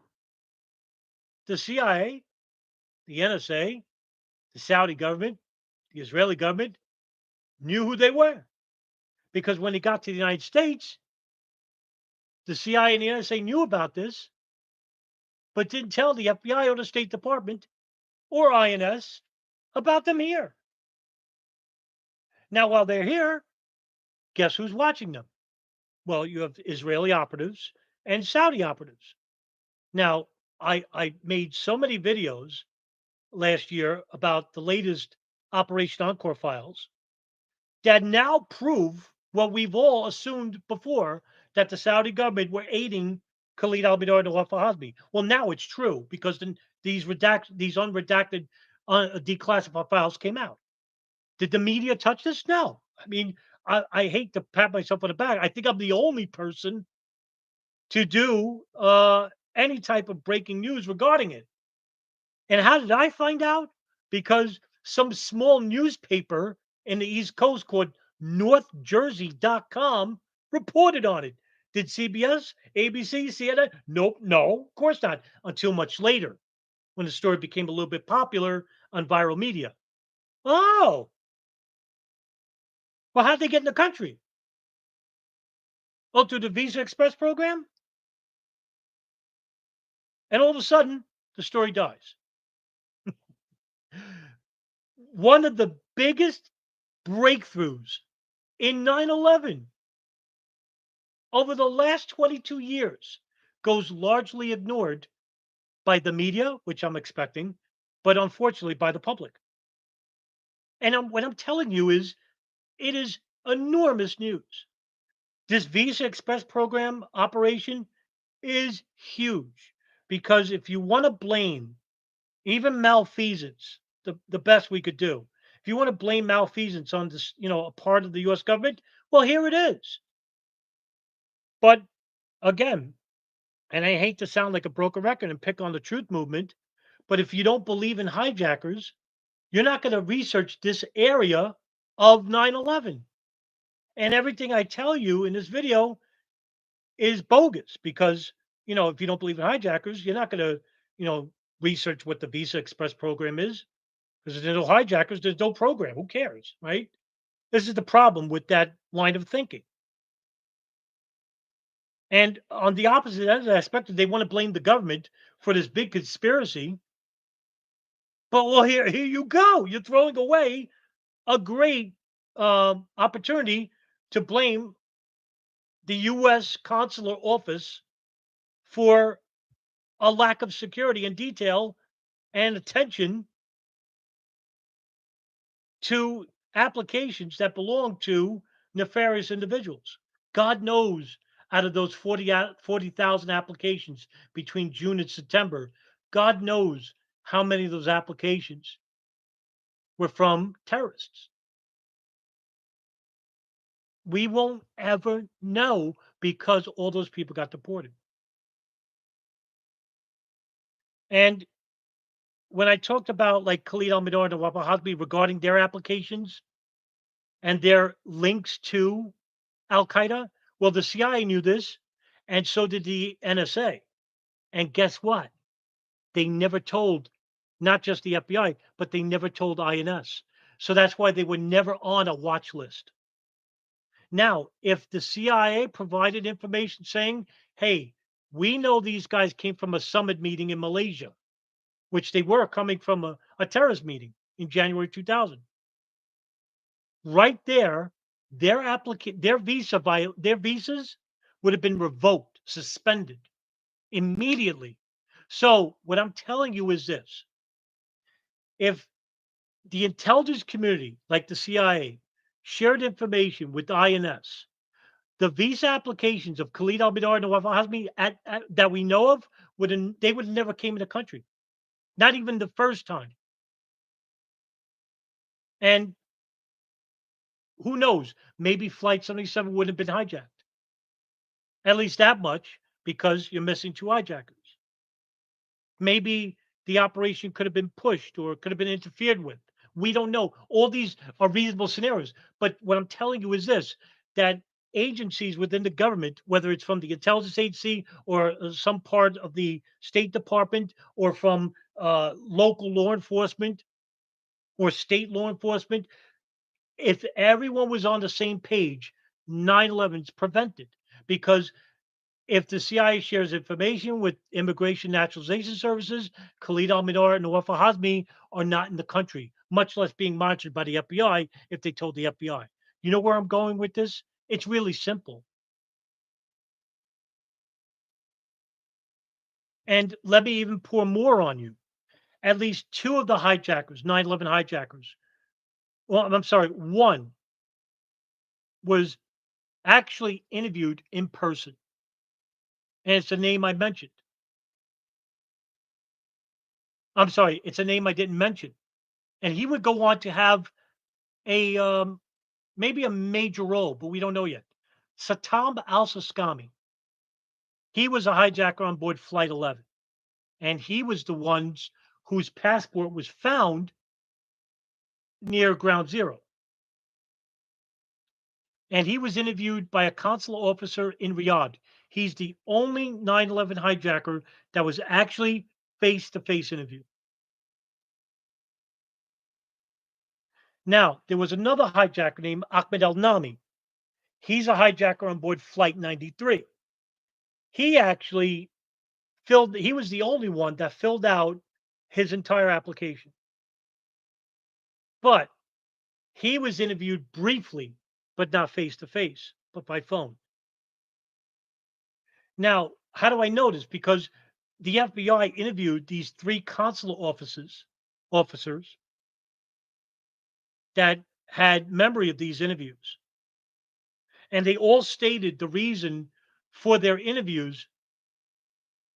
S1: The CIA, the NSA, the Saudi government, the Israeli government knew who they were. Because when they got to the United States, the CIA and the NSA knew about this, but didn't tell the FBI or the State Department or INS about them here. Now, while they're here, guess who's watching them? Well, you have Israeli operatives and Saudi operatives. Now, I made so many videos last year about the latest Operation Encore files that now prove what we've all assumed before, that the Saudi government were aiding Khalid al-Mihdhar and Nawaf al-Hazmi. Well, now it's true because then these unredacted, declassified files came out. Did the media touch this? No. I mean, I hate to pat myself on the back. I think I'm the only person to do any type of breaking news regarding it. And how did I find out? Because some small newspaper in the East Coast called NorthJersey.com reported on it. Did CBS, ABC, CNN? Nope, no, of course not. Until much later, when the story became a little bit popular on viral media. Oh, well, how'd they get in the country? Oh, through the Visa Express program? And all of a sudden, the story dies. One of the biggest breakthroughs in 9/11 over the last 22 years goes largely ignored by the media, which I'm expecting, but unfortunately by the public. And what I'm telling you is it is enormous news. This Visa Express program operation is huge because if you want to blame even malfeasance, the best we could do, if you want to blame malfeasance on this, a part of the US government, well, here it is. But again, and I hate to sound like a broken record and pick on the truth movement, but if you don't believe in hijackers, you're not going to research this area of 9/11. And everything I tell you in this video is bogus because, if you don't believe in hijackers, you're not going to, research what the Visa Express program is because there's no hijackers, there's no program. Who cares, right? This is the problem with that line of thinking. And on the opposite end of that spectrum, they want to blame the government for this big conspiracy. But well, here you go. You're throwing away a great opportunity to blame the U.S. consular office for a lack of security and detail and attention to applications that belong to nefarious individuals. God knows out of those 40,000 applications between June and September, God knows how many of those applications were from terrorists. We won't ever know because all those people got deported. And when I talked about like Khalid al-Mihdhar and Nawaf al-Hazmi regarding their applications and their links to Al-Qaeda, well, the CIA knew this, and so did the NSA. And guess what? They never told not just the FBI, but they never told INS. So that's why they were never on a watch list. Now, if the CIA provided information saying, hey, we know these guys came from a summit meeting in Malaysia, which they were coming from a terrorist meeting in January 2000. Right there, their visas would have been revoked, suspended immediately. So what I'm telling you is this: if the intelligence community, like the CIA, shared information with INS, the visa applications of Khalid al-Mihdhar and Nawaf al-Hazmi that we know of they would have never came in the country, not even the first time. And who knows? Maybe Flight 77 wouldn't have been hijacked. At least that much, because you're missing two hijackers. Maybe the operation could have been pushed or could have been interfered with. We don't know. All these are reasonable scenarios. But what I'm telling you is this: that agencies within the government, whether it's from the intelligence agency or some part of the State Department or from local law enforcement or state law enforcement, if everyone was on the same page, 9/11 is prevented. Because if the CIA shares information with Immigration Naturalization Services, Khalid al-Mihdhar and Nawaf al-Hazmi are not in the country, much less being monitored by the FBI if they told the FBI. You know where I'm going with this? It's really simple. And let me even pour more on you. At least two of the hijackers, 9/11 hijackers, well, I'm sorry, one was actually interviewed in person. And it's a name I mentioned. I'm sorry, it's a name I didn't mention. And he would go on to have a maybe a major role, but we don't know yet. Satam al-Saskami. He was a hijacker on board Flight 11, and he was the ones whose passport was found near Ground Zero. And he was interviewed by a consular officer in Riyadh. He's the only 9/11 hijacker that was actually face-to-face interview. Now, there was another hijacker named Ahmed al-Nami. He's a hijacker on board Flight 93. He actually he was the only one that filled out his entire application. But he was interviewed briefly, but not face to face, but by phone. Now, how do I know this? Because the FBI interviewed these three consular officers that had memory of these interviews. And they all stated the reason for their interviews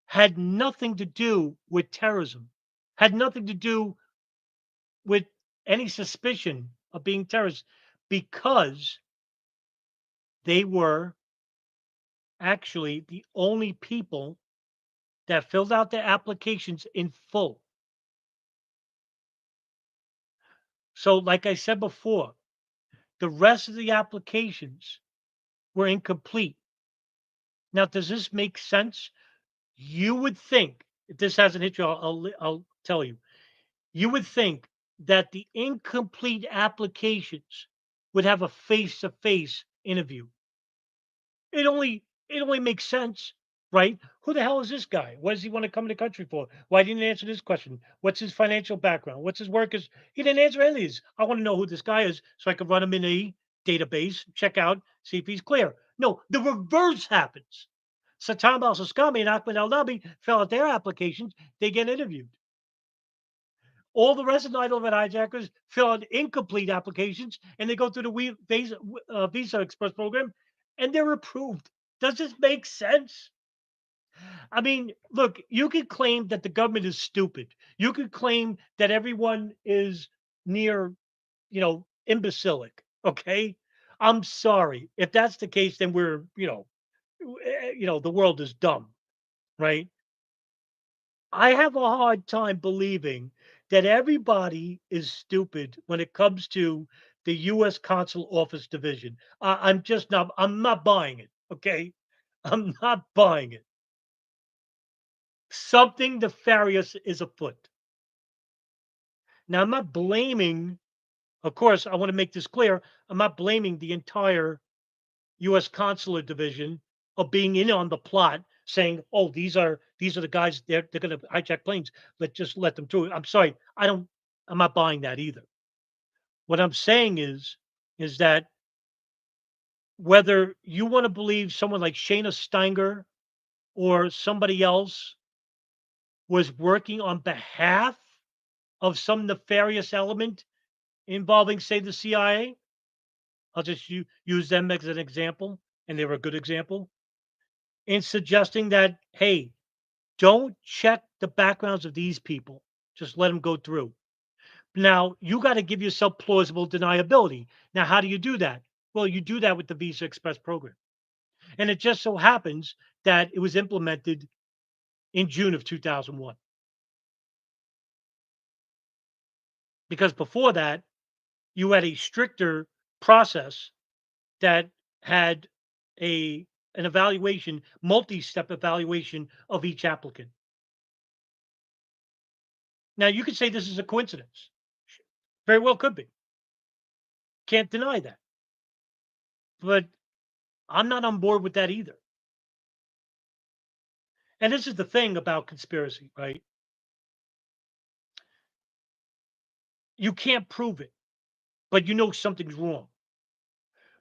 S1: had nothing to do with terrorism, had nothing to do with any suspicion of being terrorists, because they were actually the only people that filled out their applications in full. So, like I said before, the rest of the applications were incomplete. Now, does this make sense? You would think, if this hasn't hit you, I'll tell you. You would think that the incomplete applications would have a face-to-face interview. It only makes sense. right? Who the hell is this guy? What does he want to come in the country for? Why didn't he answer this question? What's his financial background? What's his work? He didn't answer any of these. I want to know who this guy is so I can run him in a database, check out, see if he's clear. No, the reverse happens. Satam al Saskami and Ahmed Al Nabi fill out their applications, they get interviewed. All the rest of the 9/11 hijackers fill out incomplete applications and they go through the Visa Express program and they're approved. Does this make sense? I mean, look, you could claim that the government is stupid. You could claim that everyone is near, imbecilic. Okay. I'm sorry. If that's the case, then we're, the world is dumb, right? I have a hard time believing that everybody is stupid when it comes to the U.S. Consul Office Division. I'm not buying it. Okay. I'm not buying it. Something nefarious is afoot. Now, I'm not blaming, of course, I want to make this clear. I'm not blaming the entire U.S. Consular Division of being in on the plot, saying, "Oh, these are the guys. They're going to hijack planes. Just let them through." I'm sorry, I'm not buying that either. What I'm saying is that whether you want to believe someone like Shayna Steinger or somebody else was working on behalf of some nefarious element involving, say, the CIA. I'll just use them as an example, and they were a good example in suggesting that, hey, don't check the backgrounds of these people. Just let them go through. Now, you got to give yourself plausible deniability. Now, how do you do that? Well, you do that with the Visa Express program. And it just so happens that it was implemented in June of 2001. Because before that, you had a stricter process that had a an evaluation, multi-step evaluation of each applicant. Now, you could say this is a coincidence. Very well could be. Can't deny that. But I'm not on board with that either. And this is the thing about conspiracy, right? You can't prove it, but you know something's wrong.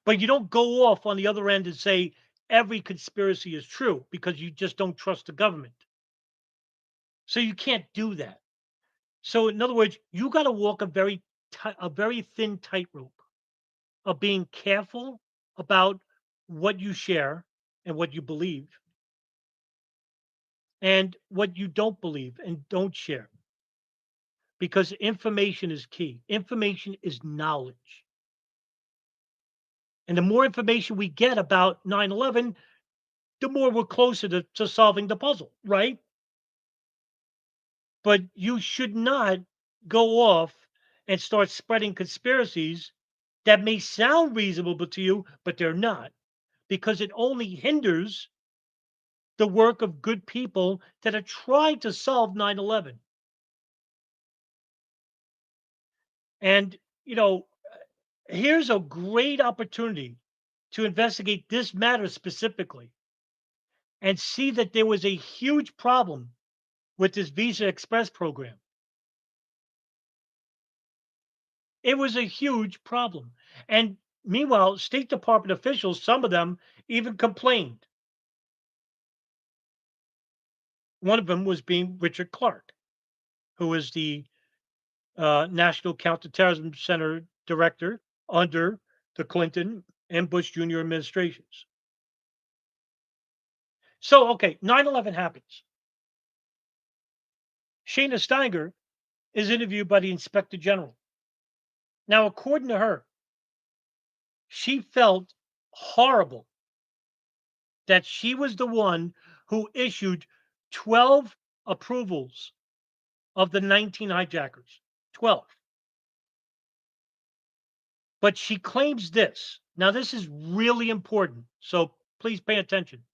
S1: But you don't go off on the other end and say every conspiracy is true because you just don't trust the government. So you can't do that. So in other words, you got to walk a very thin tightrope of being careful about what you share and what you believe and what you don't believe and don't share because information is key. Information is knowledge. And the more information we get about 9/11, the more we're closer to solving the puzzle, right? But you should not go off and start spreading conspiracies that may sound reasonable to you, but they're not, because it only hinders the work of good people that are trying to solve 9/11. And, you know, here's a great opportunity to investigate this matter specifically and see that there was a huge problem with this Visa Express program. It was a huge problem. And meanwhile, State Department officials, some of them even complained. One of them was being Richard Clark, who is the National Counterterrorism Center director under the Clinton and Bush Jr. administrations. So, okay, 9/11 happens. Shayna Steinger is interviewed by the Inspector General. Now, according to her, she felt horrible that she was the one who issued 12 approvals of the 19 hijackers. 12. But she claims this. Now, this is really important. So please pay attention.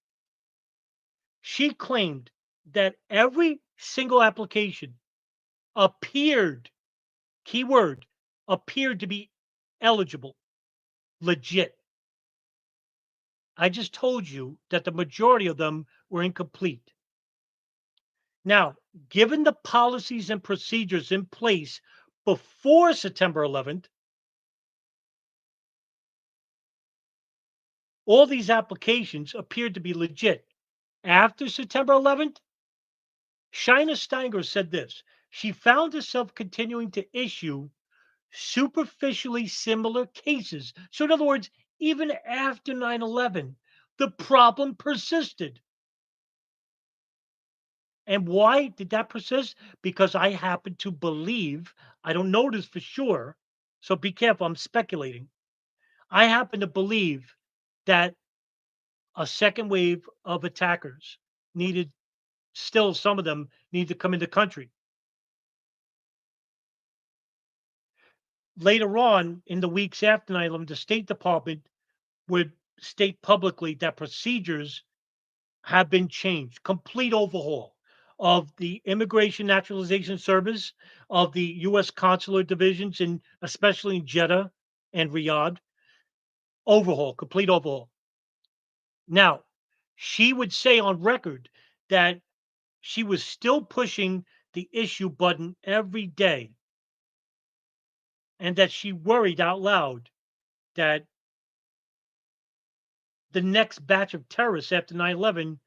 S1: She claimed that every single application appeared, keyword, appeared to be eligible, legit. I just told you that the majority of them were incomplete. Now, given the policies and procedures in place before September 11th, all these applications appeared to be legit. After September 11th, Shayna Steinger said this. She found herself continuing to issue superficially similar cases. So, in other words, even after 9/11, the problem persisted. And why did that persist? Because I happen to believe, I don't know this for sure, so be careful, I'm speculating. I happen to believe that a second wave of attackers needed, still some of them need to come in the country. Later on in the weeks after 9/11, the State Department would state publicly that procedures have been changed, complete overhaul of the Immigration Naturalization Service, of the U.S. consular divisions, in especially in Jeddah and Riyadh. Overhaul, complete overhaul. Now, she would say on record that she was still pushing the issue button every day and that she worried out loud that the next batch of terrorists after 9/11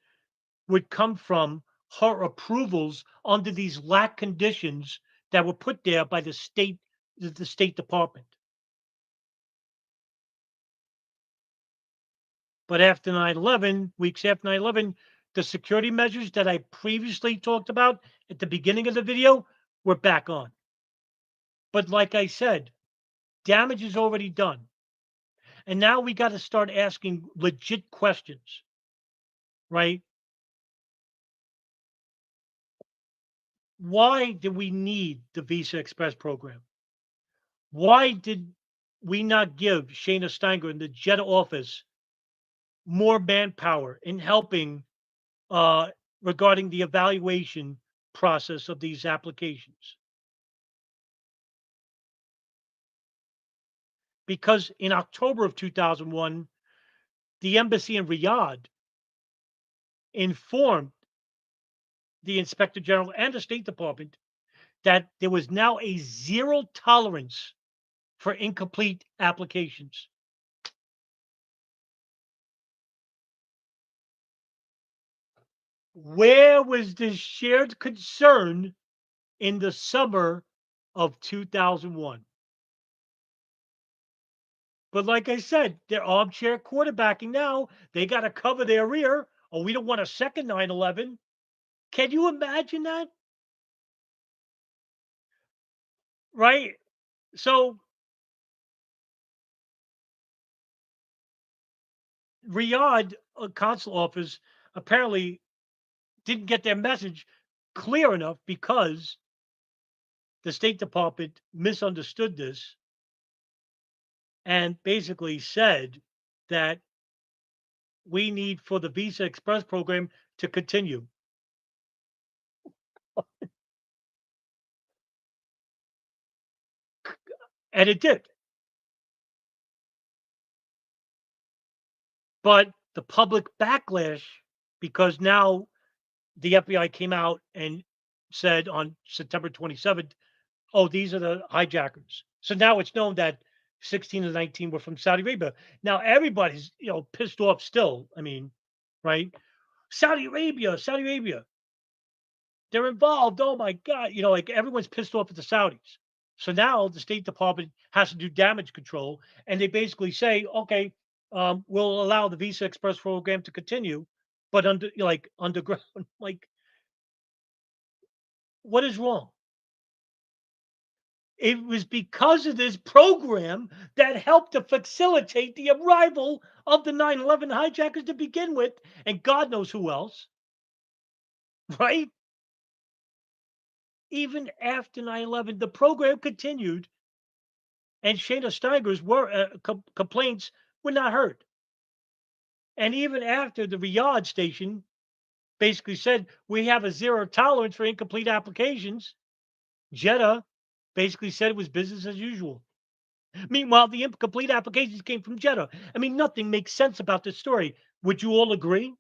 S1: would come from her approvals under these lack conditions that were put there by the State Department. But after 9/11, weeks after 9/11, the security measures that I previously talked about at the beginning of the video were back on. But like I said, damage is already done. And now we got to start asking legit questions, right? Why do we need the Visa Express program? Why did we not give Shayna Steinger in the Jeddah office more manpower in helping uh, regarding the evaluation process of these applications? Because in October of 2001, the embassy in Riyadh informed the inspector general and the State Department that there was now a zero tolerance for incomplete applications. Where was this shared concern in the summer of 2001? But like I said, they're armchair quarterbacking now. They got to cover their rear. Oh, we don't want a second 9/11. Can you imagine that? Right? So, Riyadh consul office apparently didn't get their message clear enough because the State Department misunderstood this and basically said that we need for the Visa Express program to continue. And it did. But the public backlash, because now the FBI came out and said on September 27th, oh, these are the hijackers. So now it's known that 16 and 19 were from Saudi Arabia. Now everybody's, pissed off still. I mean, right? Saudi Arabia, Saudi Arabia, they're involved. Oh my God. Like everyone's pissed off at the Saudis. So now the State Department has to do damage control. And they basically say, okay, we'll allow the Visa Express program to continue, but like underground. Like, what is wrong? It was because of this program that helped to facilitate the arrival of the 9/11 hijackers to begin with, and God knows who else, right? Even after 9/11, the program continued, and Shayna Steiger's complaints were not heard. And even after the Riyadh station basically said, we have a zero tolerance for incomplete applications, Jeddah basically said it was business as usual. Meanwhile, the incomplete applications came from Jeddah. I mean, nothing makes sense about this story. Would you all agree?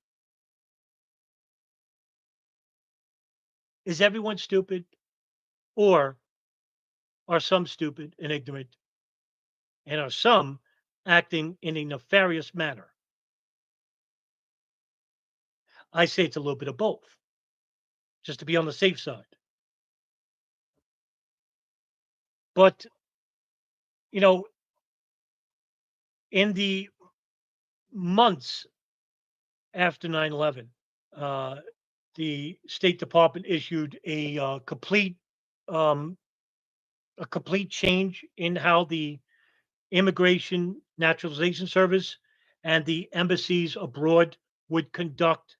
S1: Is everyone stupid? Or are some stupid and ignorant? And are some acting in a nefarious manner? I say it's a little bit of both, just to be on the safe side. But, you know, in the months after 9/11, uh, the State Department issued um, a complete change in how the Immigration Naturalization Service and the embassies abroad would conduct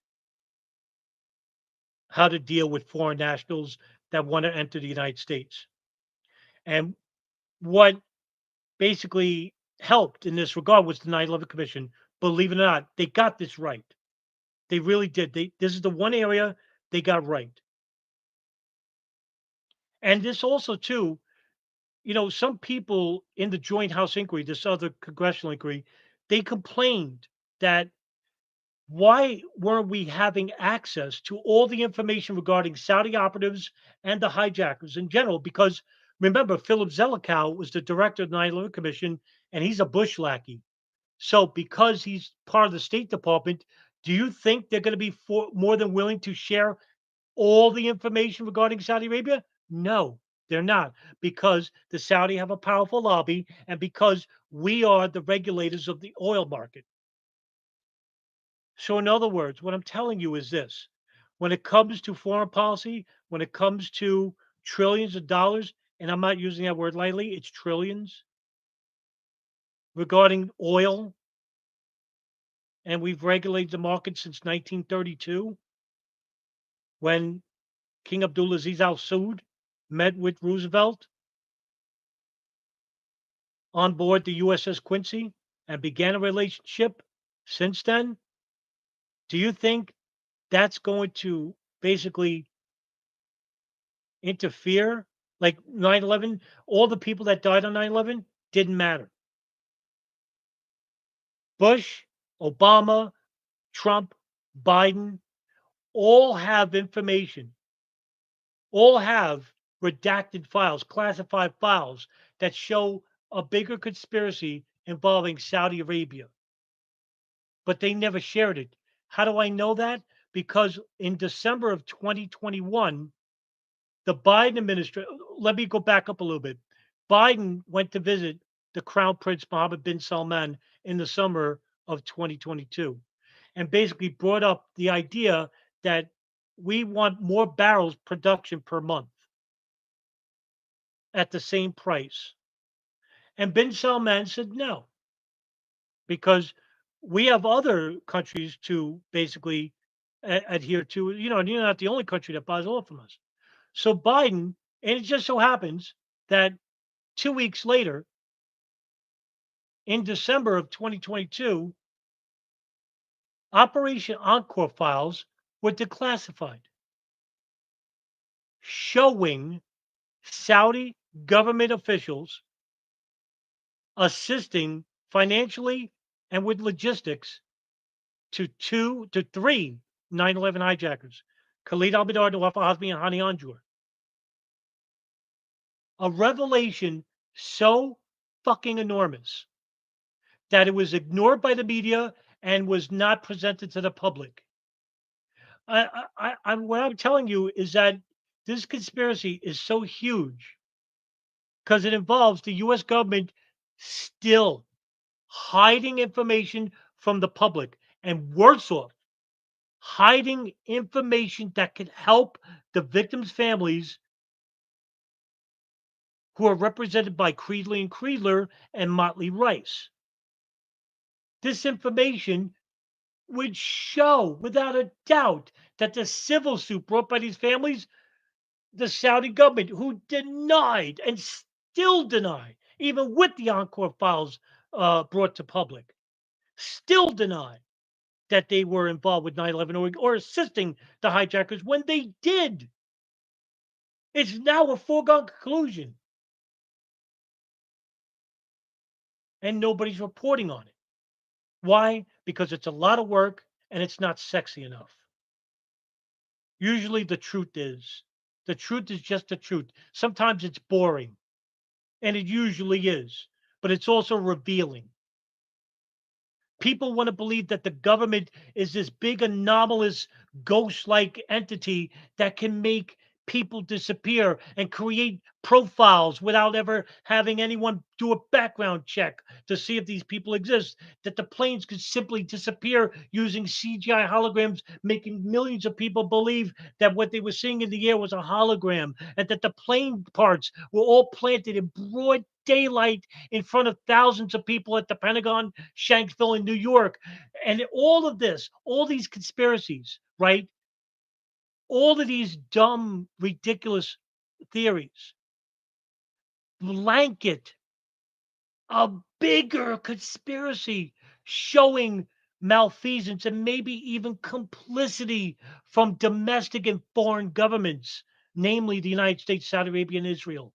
S1: how to deal with foreign nationals that want to enter the United States. And what basically helped in this regard was the 9/11 Commission. Believe it or not, they got this right. They really did. This is the one area they got right. And this also too, some people in the joint House inquiry, this other congressional inquiry, they complained that why weren't we having access to all the information regarding Saudi operatives and the hijackers in general? Because remember, Philip Zelikow was the director of the 9/11 Commission, and he's a Bush lackey. So, because he's part of the State Department, do you think they're going to be more than willing to share all the information regarding Saudi Arabia? No, they're not, because the Saudi have a powerful lobby, and because we are the regulators of the oil market. So, in other words, what I'm telling you is this: when it comes to foreign policy, when it comes to trillions of dollars, and I'm not using that word lightly, it's trillions regarding oil, and we've regulated the market since 1932 when King Abdulaziz Al Saud met with Roosevelt on board the USS Quincy and began a relationship since then. Do you think that's going to basically interfere? Like 9/11, all the people that died on 9/11 didn't matter. Bush, Obama, Trump, Biden all have information, all have redacted files, classified files that show a bigger conspiracy involving Saudi Arabia, but they never shared it. How do I know that? Because in December of 2021, the Biden administration, let me go back up a little bit. Biden went to visit the Crown Prince Mohammed bin Salman in the summer of 2022 and basically brought up the idea that we want more barrels production per month at the same price. And bin Salman said no, because we have other countries to basically adhere to, and you're not the only country that buys oil from us. So Biden, and it just so happens that 2 weeks later, in December of 2022, Operation Encore files were declassified, showing Saudi government officials assisting financially and with logistics to two to three 9/11 hijackers, Khalid al-Mihdhar, Nawaf al-Hazmi, and Hani Anjur. A revelation so fucking enormous that it was ignored by the media and was not presented to the public. What I'm telling you is that this conspiracy is so huge because it involves the U.S. government still hiding information from the public, and worse off, hiding information that could help the victims' families who are represented by Creedley and Creedler and Motley Rice. This information would show without a doubt that the civil suit brought by these families, the Saudi government, who denied and still deny, even with the Encore files brought to public, still deny that they were involved with 9/11 or assisting the hijackers when they did. It's now a foregone conclusion. and nobody's reporting on it. Why? Because it's a lot of work and it's not sexy enough. Usually the truth is just the truth. Sometimes it's boring, and it usually is, but it's also revealing. People want to believe that the government is this big anomalous ghost like entity that can make people disappear and create profiles without ever having anyone do a background check to see if these people exist, that the planes could simply disappear using CGI holograms, making millions of people believe that what they were seeing in the air was a hologram, and that the plane parts were all planted in broad daylight in front of thousands of people at the Pentagon, Shanksville in New York. And all of this, all these conspiracies, right? All of these dumb, ridiculous theories blanket a bigger conspiracy showing malfeasance and maybe even complicity from domestic and foreign governments, namely the United States, Saudi Arabia, and Israel.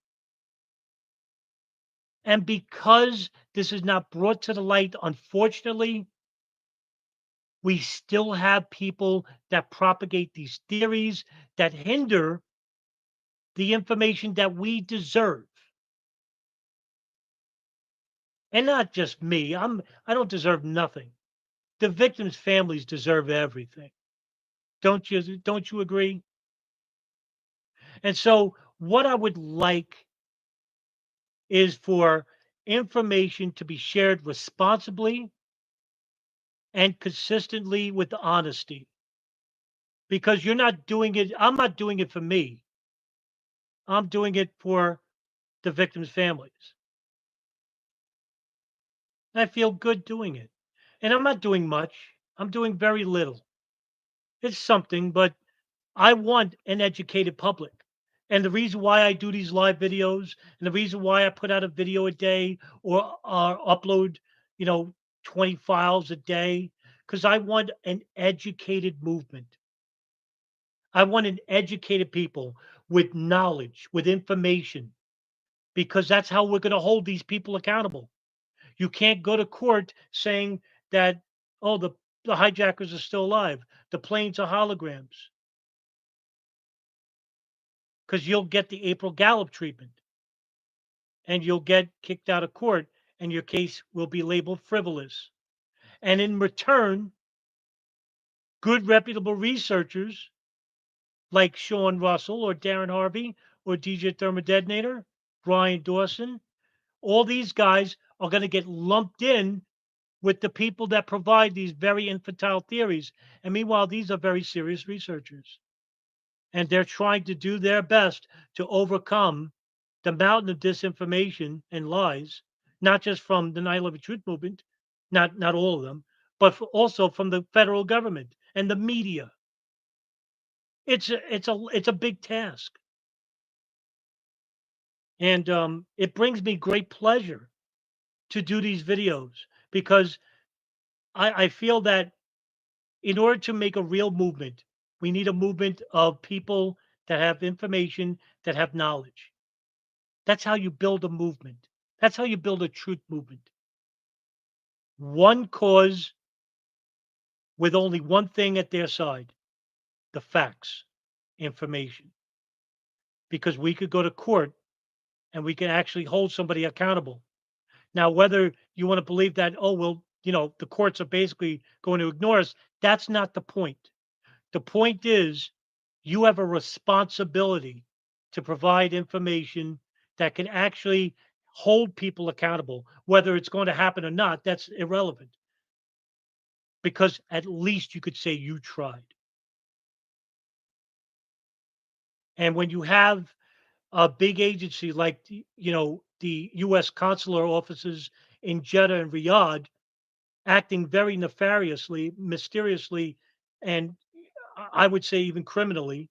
S1: And because this is not brought to the light, unfortunately, we still have people that propagate these theories that hinder the information that we deserve. And not just me. I don't deserve nothing. The victims' families deserve everything. Don't you agree? And so what I would like is for information to be shared responsibly and consistently with honesty, because you're not doing it. I'm not doing it for me. I'm doing it for the victims' families. I feel good doing it. And I'm not doing much. I'm doing very little. It's something, but I want an educated public. And the reason why I do these live videos and the reason why I put out a video a day or upload, you know, 20 files a day, because I want an educated movement. I want an educated people with knowledge, with information, because that's how we're going to hold these people accountable. You can't go to court saying that, oh, the hijackers are still alive. The planes are holograms, because you'll get the April Gallup treatment and you'll get kicked out of court and your case will be labeled frivolous. And in return, good reputable researchers like Sean Russell or Darren Harvey or DJ Thermodetonator, Brian Dawson, all these guys are going to get lumped in with the people that provide these very infantile theories. And meanwhile, these are very serious researchers. And they're trying to do their best to overcome the mountain of disinformation and lies, not just from the 9/11 Truth Movement, not all of them, but also from the federal government and the media. It's a big task, and it brings me great pleasure to do these videos because I feel that in order to make a real movement, we need a movement of people that have information, that have knowledge. That's how you build a movement. That's how you build a truth movement. One cause with only one thing at their side, the facts, information. Because we could go to court and we can actually hold somebody accountable. Now, whether you want to believe that, oh, well, the courts are basically going to ignore us, that's not the point. The point is you have a responsibility to provide information that can actually hold people accountable. Whether it's going to happen or not, that's irrelevant because at least you could say you tried. And when you have a big agency like the U.S. consular offices in Jeddah and Riyadh acting very nefariously, mysteriously, and I would say even criminally,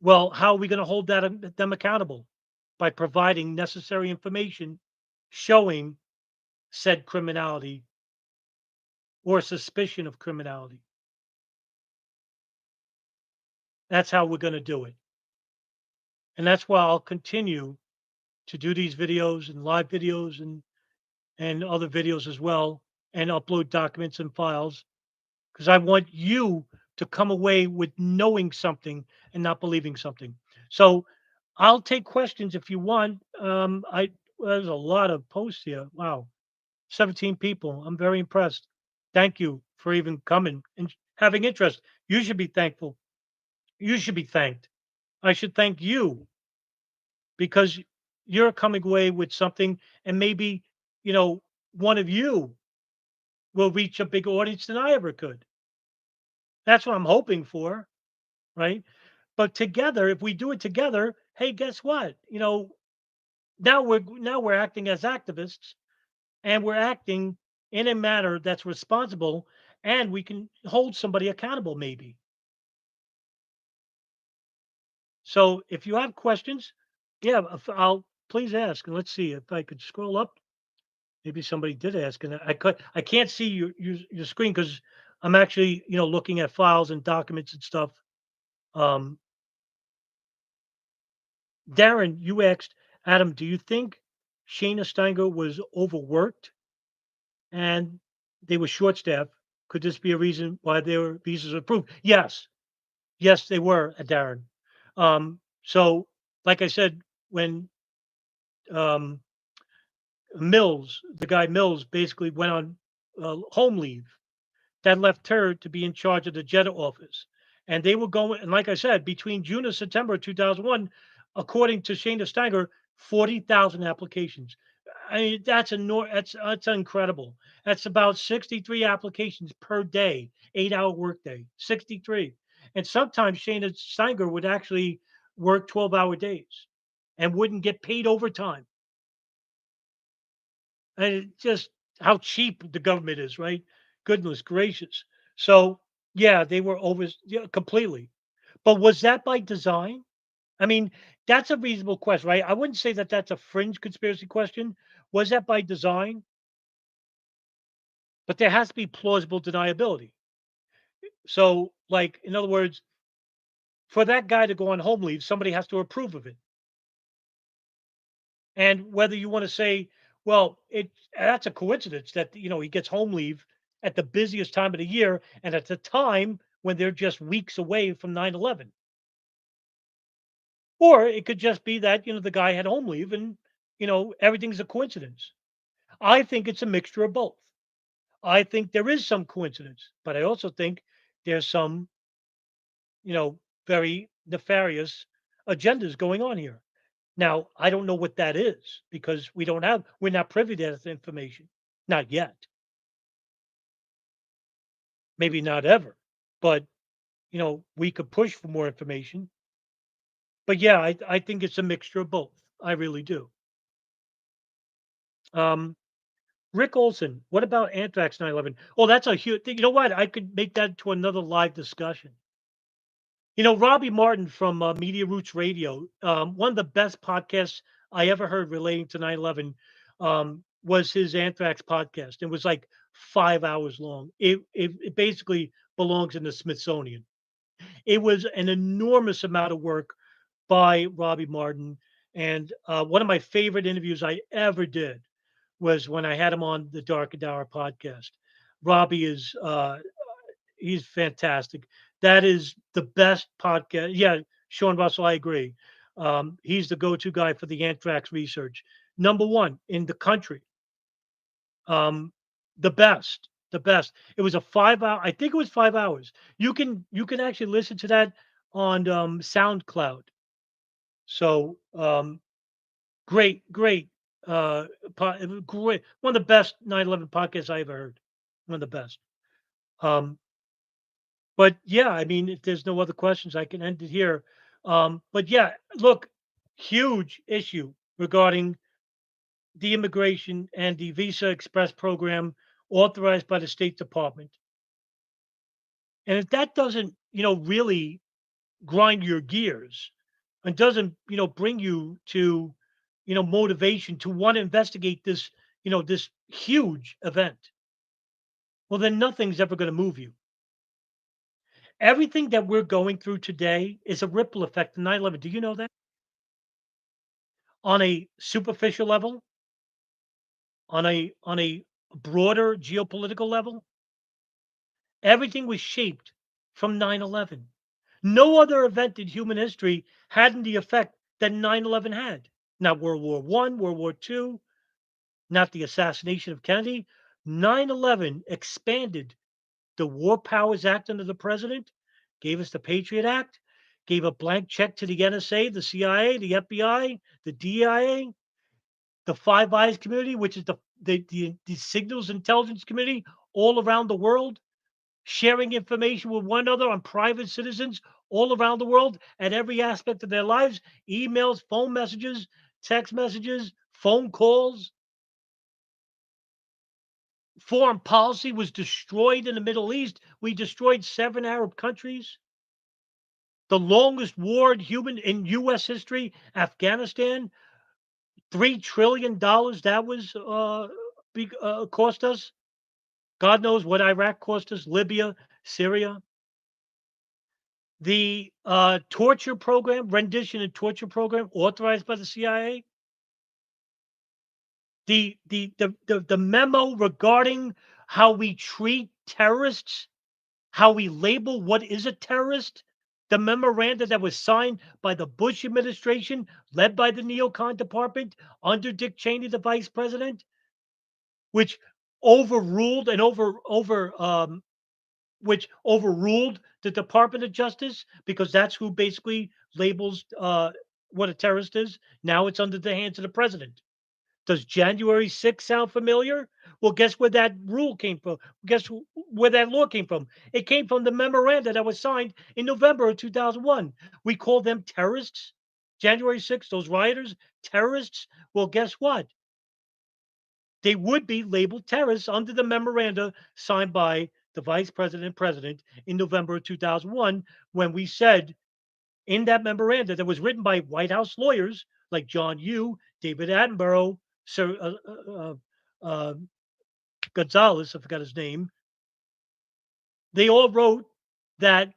S1: well, how are we going to hold them accountable? By providing necessary information showing said criminality or suspicion of criminality. That's how we're going to do it. And that's why I'll continue to do these videos and live videos and other videos as well, and upload documents and files because I want you to come away with knowing something and not believing something. So I'll take questions if you want. There's a lot of posts here. Wow, 17 people. I'm very impressed. Thank you for even coming and having interest. You should be thankful. You should be thanked. I should thank you because you're coming away with something, and maybe you know one of you will reach a bigger audience than I ever could. That's what I'm hoping for, right? But together, if we do it together, hey, guess what? Now we're acting as activists, and we're acting in a manner that's responsible, and we can hold somebody accountable, maybe. So if you have questions, yeah, I'll please ask. And let's see if I could scroll up. Maybe somebody did ask, and I can't see your screen because I'm actually looking at files and documents and stuff. Um, Darren, you asked Adam, do you think Shayna Steinger was overworked and they were short staffed? Could this be a reason why their visas were approved? Yes, yes, they were, Darren. So, like I said, when um, the guy Mills, basically went on home leave, that left her to be in charge of the Jeddah office. And they were going, and like I said, between June and September of 2001, according to Shayna Steiger, 40,000 applications. I mean, that's incredible. That's about 63 applications per day, 8-hour workday, 63. And sometimes Shayna Steiger would actually work 12-hour days and wouldn't get paid overtime. And just how cheap the government is, right? Goodness gracious. So, yeah, they were over yeah, completely. But was that by design? I mean, that's a reasonable question, right? I wouldn't say that that's a fringe conspiracy question. Was that by design? But there has to be plausible deniability. So, like, in other words, for that guy to go on home leave, somebody has to approve of it. And whether you want to say, well, that's a coincidence that he gets home leave at the busiest time of the year and at the time when they're just weeks away from 9/11. Or it could just be that, the guy had home leave and, everything's a coincidence. I think it's a mixture of both. I think there is some coincidence, but I also think there's some, very nefarious agendas going on here. Now, I don't know what that is because we're not privy to that information. Not yet. Maybe not ever. But, we could push for more information. But yeah, I think it's a mixture of both. I really do. Um, Rick Olson, what about Anthrax 9/11? Oh, that's a huge thing. You know what? I could make that to another live discussion. Robbie Martin from Media Roots Radio, one of the best podcasts I ever heard relating to 9/11 was his Anthrax podcast. It was like 5 hours long. It basically belongs in the Smithsonian. It was an enormous amount of work by Robbie Martin. And one of my favorite interviews I ever did was when I had him on the Dark and Hour podcast. Robbie is he's fantastic. That is the best podcast. Yeah, Sean Russell, I agree. He's the go-to guy for the anthrax research. Number one in the country. Um, the best, the best. It was a 5 hour. I think it was 5 hours. You can actually listen to that on SoundCloud. So great, great, great. One of the best 9/11 podcasts I ever heard. One of the best. Um, But yeah, I mean, if there's no other questions, I can end it here. But yeah, look, huge issue regarding the immigration and the Visa Express program authorized by the State Department. And if that doesn't, really grind your gears and doesn't, bring you to, motivation to want to investigate this huge event, well, then nothing's ever going to move you. Everything that we're going through today is a ripple effect of 9/11. Do you know that? On a superficial level, on a broader geopolitical level, everything was shaped from 9/11. No other event in human history had the effect that 9/11 had. Not World War One, World War Two, not the assassination of Kennedy. 9/11 expanded the War Powers Act under the president, gave us the Patriot Act, gave a blank check to the NSA, the CIA, the FBI, the DIA, the Five Eyes community, which is the signals intelligence community all around the world, sharing information with one another on private citizens all around the world at every aspect of their lives, emails, phone messages, text messages, phone calls. Foreign policy was destroyed in the Middle East. We destroyed 7 Arab countries. The longest war in US history, Afghanistan, $3 trillion that was cost us. God knows what Iraq cost us, Libya, Syria. The torture program, rendition and torture program authorized by the CIA. The memo regarding how we treat terrorists, how we label what is a terrorist, the memoranda that was signed by the Bush administration, led by the neocon department under Dick Cheney, the vice president, which overruled and which overruled the Department of Justice because that's who basically labels what a terrorist is. Now it's under the hands of the president. Does January 6th sound familiar? Well, guess where that rule came from? Guess where that law came from? It came from the memoranda that was signed in November of 2001. We call them terrorists. January 6th, those rioters, terrorists. Well, guess what? They would be labeled terrorists under the memoranda signed by the vice president and president in November of 2001 when we said in that memoranda that was written by White House lawyers like John Yoo, David Attenborough, Sir uh, Gonzalez, I forgot his name. They all wrote that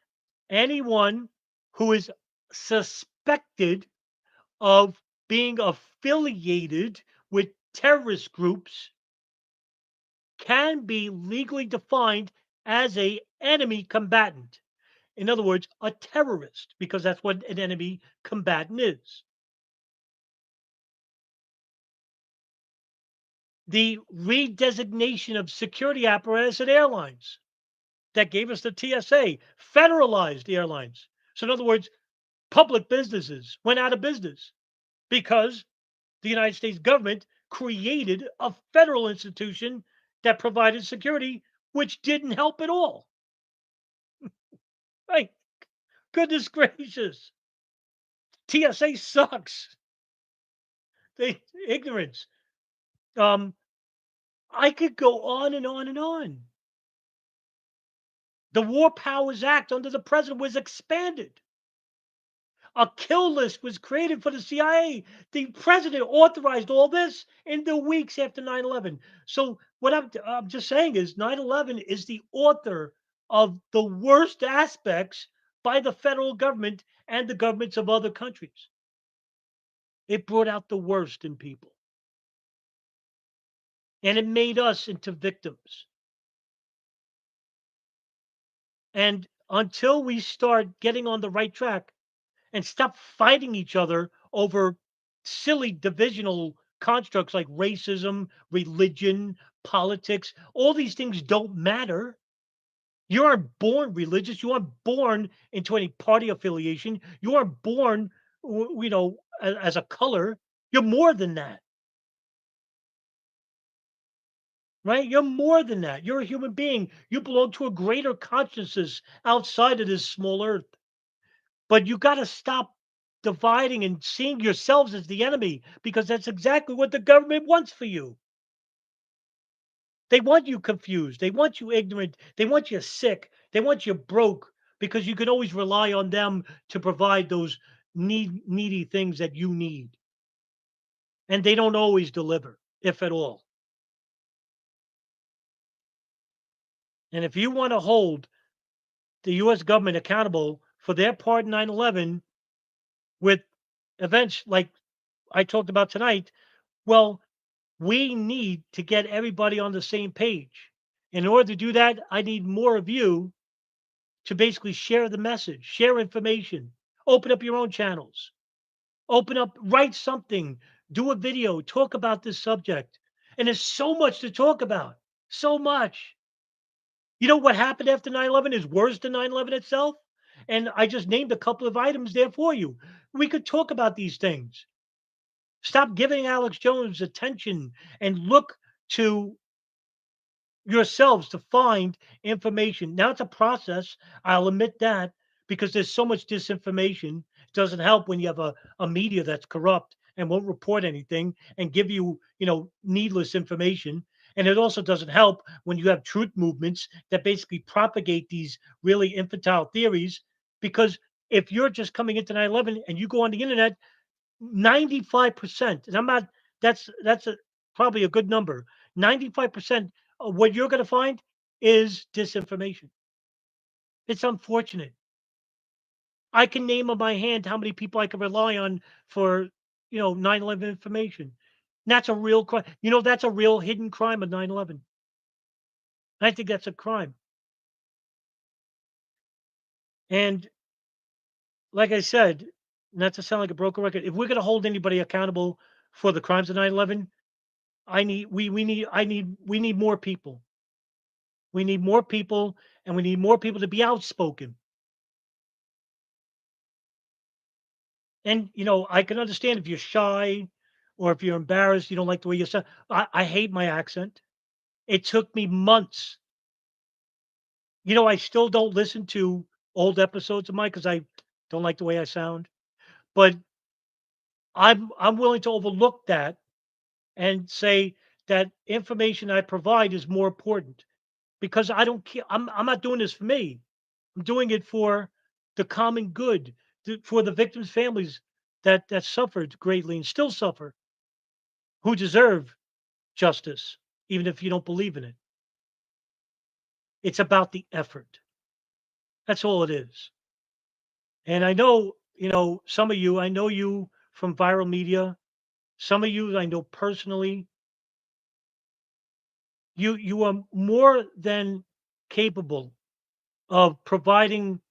S1: anyone who is suspected of being affiliated with terrorist groups can be legally defined as a enemy combatant. In other words, a terrorist, because that's what an enemy combatant is. The redesignation of security apparatus at airlines that gave us the TSA, federalized airlines. So, in other words, public businesses went out of business because the United States government created a federal institution that provided security, which didn't help at all. Right? Goodness gracious. TSA sucks. They ignorance. Um, I could go on and on and on. The War Powers Act under the president was expanded. A kill list was created for the CIA. The president authorized all this in the weeks after 9/11. So what I'm just saying is 9/11 is the author of the worst aspects by the federal government and the governments of other countries. It brought out the worst in people and it made us into victims. And until we start getting on the right track and stop fighting each other over silly divisional constructs like racism, religion, politics. All these things don't matter. You aren't born religious. You aren't born into any party affiliation. You aren't born, as a color. You're more than that, right? You're more than that. You're a human being. You belong to a greater consciousness outside of this small earth. But you got to stop dividing and seeing yourselves as the enemy because that's exactly what the government wants for you. They want you confused. They want you ignorant. They want you sick. They want you broke because you can always rely on them to provide those needy things that you need. And they don't always deliver, if at all. And if you want to hold the US government accountable for their part in 9/11 with events like I talked about tonight. Well, we need to get everybody on the same page. In order to do that, I need more of you to basically share the message, share information, open up your own channels, open up, write something, do a video, talk about this subject. And there's so much to talk about. So much. You know what happened after 9/11 is worse than 9/11 itself? And I just named a couple of items there for you. We could talk about these things. Stop giving Alex Jones attention and look to yourselves to find information. Now it's a process. I'll admit that because there's so much disinformation. It doesn't help when you have a media that's corrupt and won't report anything and give you, needless information. And it also doesn't help when you have truth movements that basically propagate these really infantile theories. Because if you're just coming into 9/11 and you go on the internet, 95%, and that's probably a good number. 95% of what you're gonna find is disinformation. It's unfortunate. I can name on my hand how many people I can rely on for, 9/11 information. That's a real crime. That's a real hidden crime of 9/11. I think that's a crime. And like I said, not to sound like a broken record, if we're gonna hold anybody accountable for the crimes of 9/11, I need we need I need we need more people. We need more people, and we need more people to be outspoken. And, I can understand if you're shy or if you're embarrassed, you don't like the way you sound. I hate my accent. It took me months. I still don't listen to old episodes of mine because I don't like the way I sound. But I'm willing to overlook that and say that information I provide is more important because I don't care. I'm not doing this for me. I'm doing it for the common good, for the victims' families that suffered greatly and still suffer, who deserve justice, even if you don't believe in it. It's about the effort. That's all it is. And I know, some of you, I know you from viral media. Some of you I know personally. You are more than capable of providing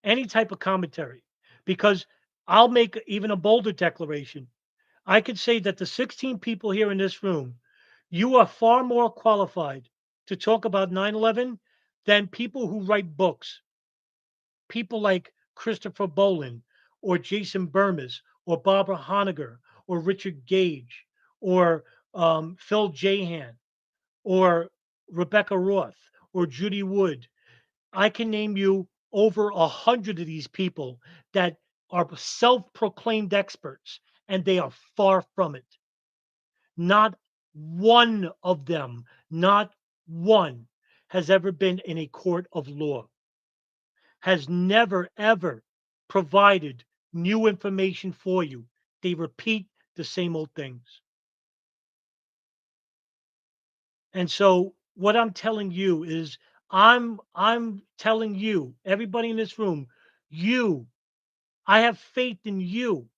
S1: any type of commentary because I'll make even a bolder declaration. I could say that the 16 people here in this room, you are far more qualified to talk about 9/11 than people who write books. People like Christopher Bolin or Jason Burmis or Barbara Honegger or Richard Gage or Phil Jahan or Rebecca Roth or Judy Wood. I can name you over 100 of these people that are self-proclaimed experts, and they are far from it. Not one of them, not one, has ever been in a court of law, has never, ever provided new information for you. They repeat the same old things. And so what I'm telling you is I'm telling you, everybody in this room, you, I have faith in you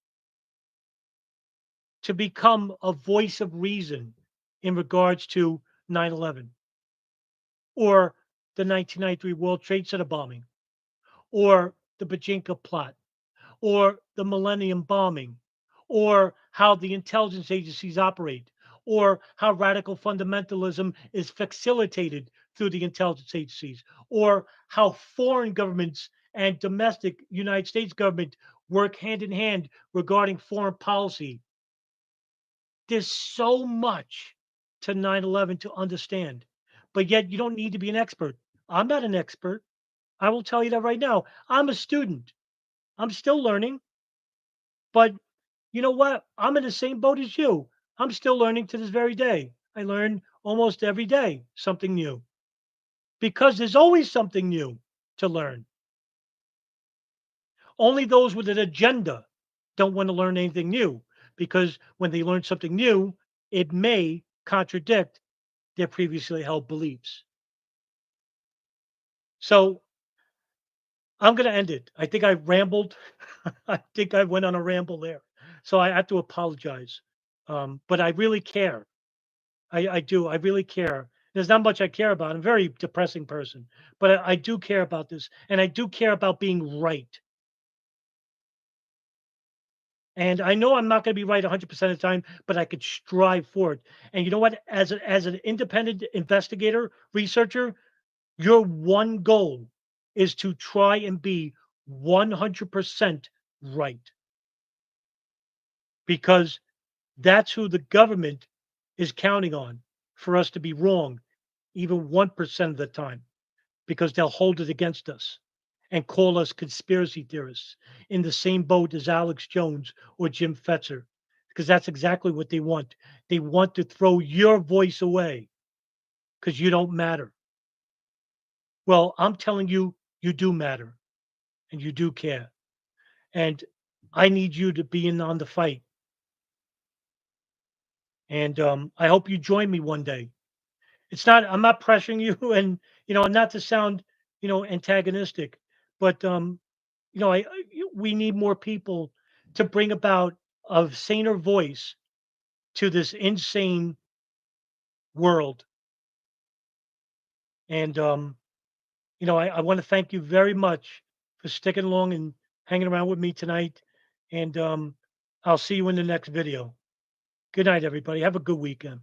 S1: to become a voice of reason in regards to 9/11 or the 1993 World Trade Center bombing or the Bajinka plot or the Millennium bombing or how the intelligence agencies operate or how radical fundamentalism is facilitated through the intelligence agencies or how foreign governments and domestic United States government work hand in hand regarding foreign policy. There's so much to 9/11 to understand, but yet you don't need to be an expert. I'm not an expert. I will tell you that right now. I'm a student. I'm still learning, but you know what? I'm in the same boat as you. I'm still learning to this very day. I learn almost every day something new because there's always something new to learn. Only those with an agenda don't want to learn anything new because when they learn something new, it may contradict their previously held beliefs. So I'm going to end it. I think I rambled. I think I went on a ramble there. So I have to apologize. But I really care. I do. I really care. There's not much I care about. I'm a very depressing person, but I do care about this, and I do care about being right. And I know I'm not going to be right 100% of the time, but I could strive for it. And you know what? As an independent investigator, researcher, your one goal is to try and be 100% right, because that's who the government is counting on for us to be wrong even 1% of the time, because they'll hold it against us and call us conspiracy theorists in the same boat as Alex Jones or Jim Fetzer, because that's exactly what they want. They want to throw your voice away because you don't matter. Well, I'm telling you, you do matter and you do care. And I need you to be in on the fight. And I hope you join me one day. It's not, I'm not pressuring you and, not to sound, antagonistic, but we need more people to bring about a saner voice to this insane world. And I want to thank you very much for sticking along and hanging around with me tonight. And I'll see you in the next video. Good night, everybody. Have a good weekend.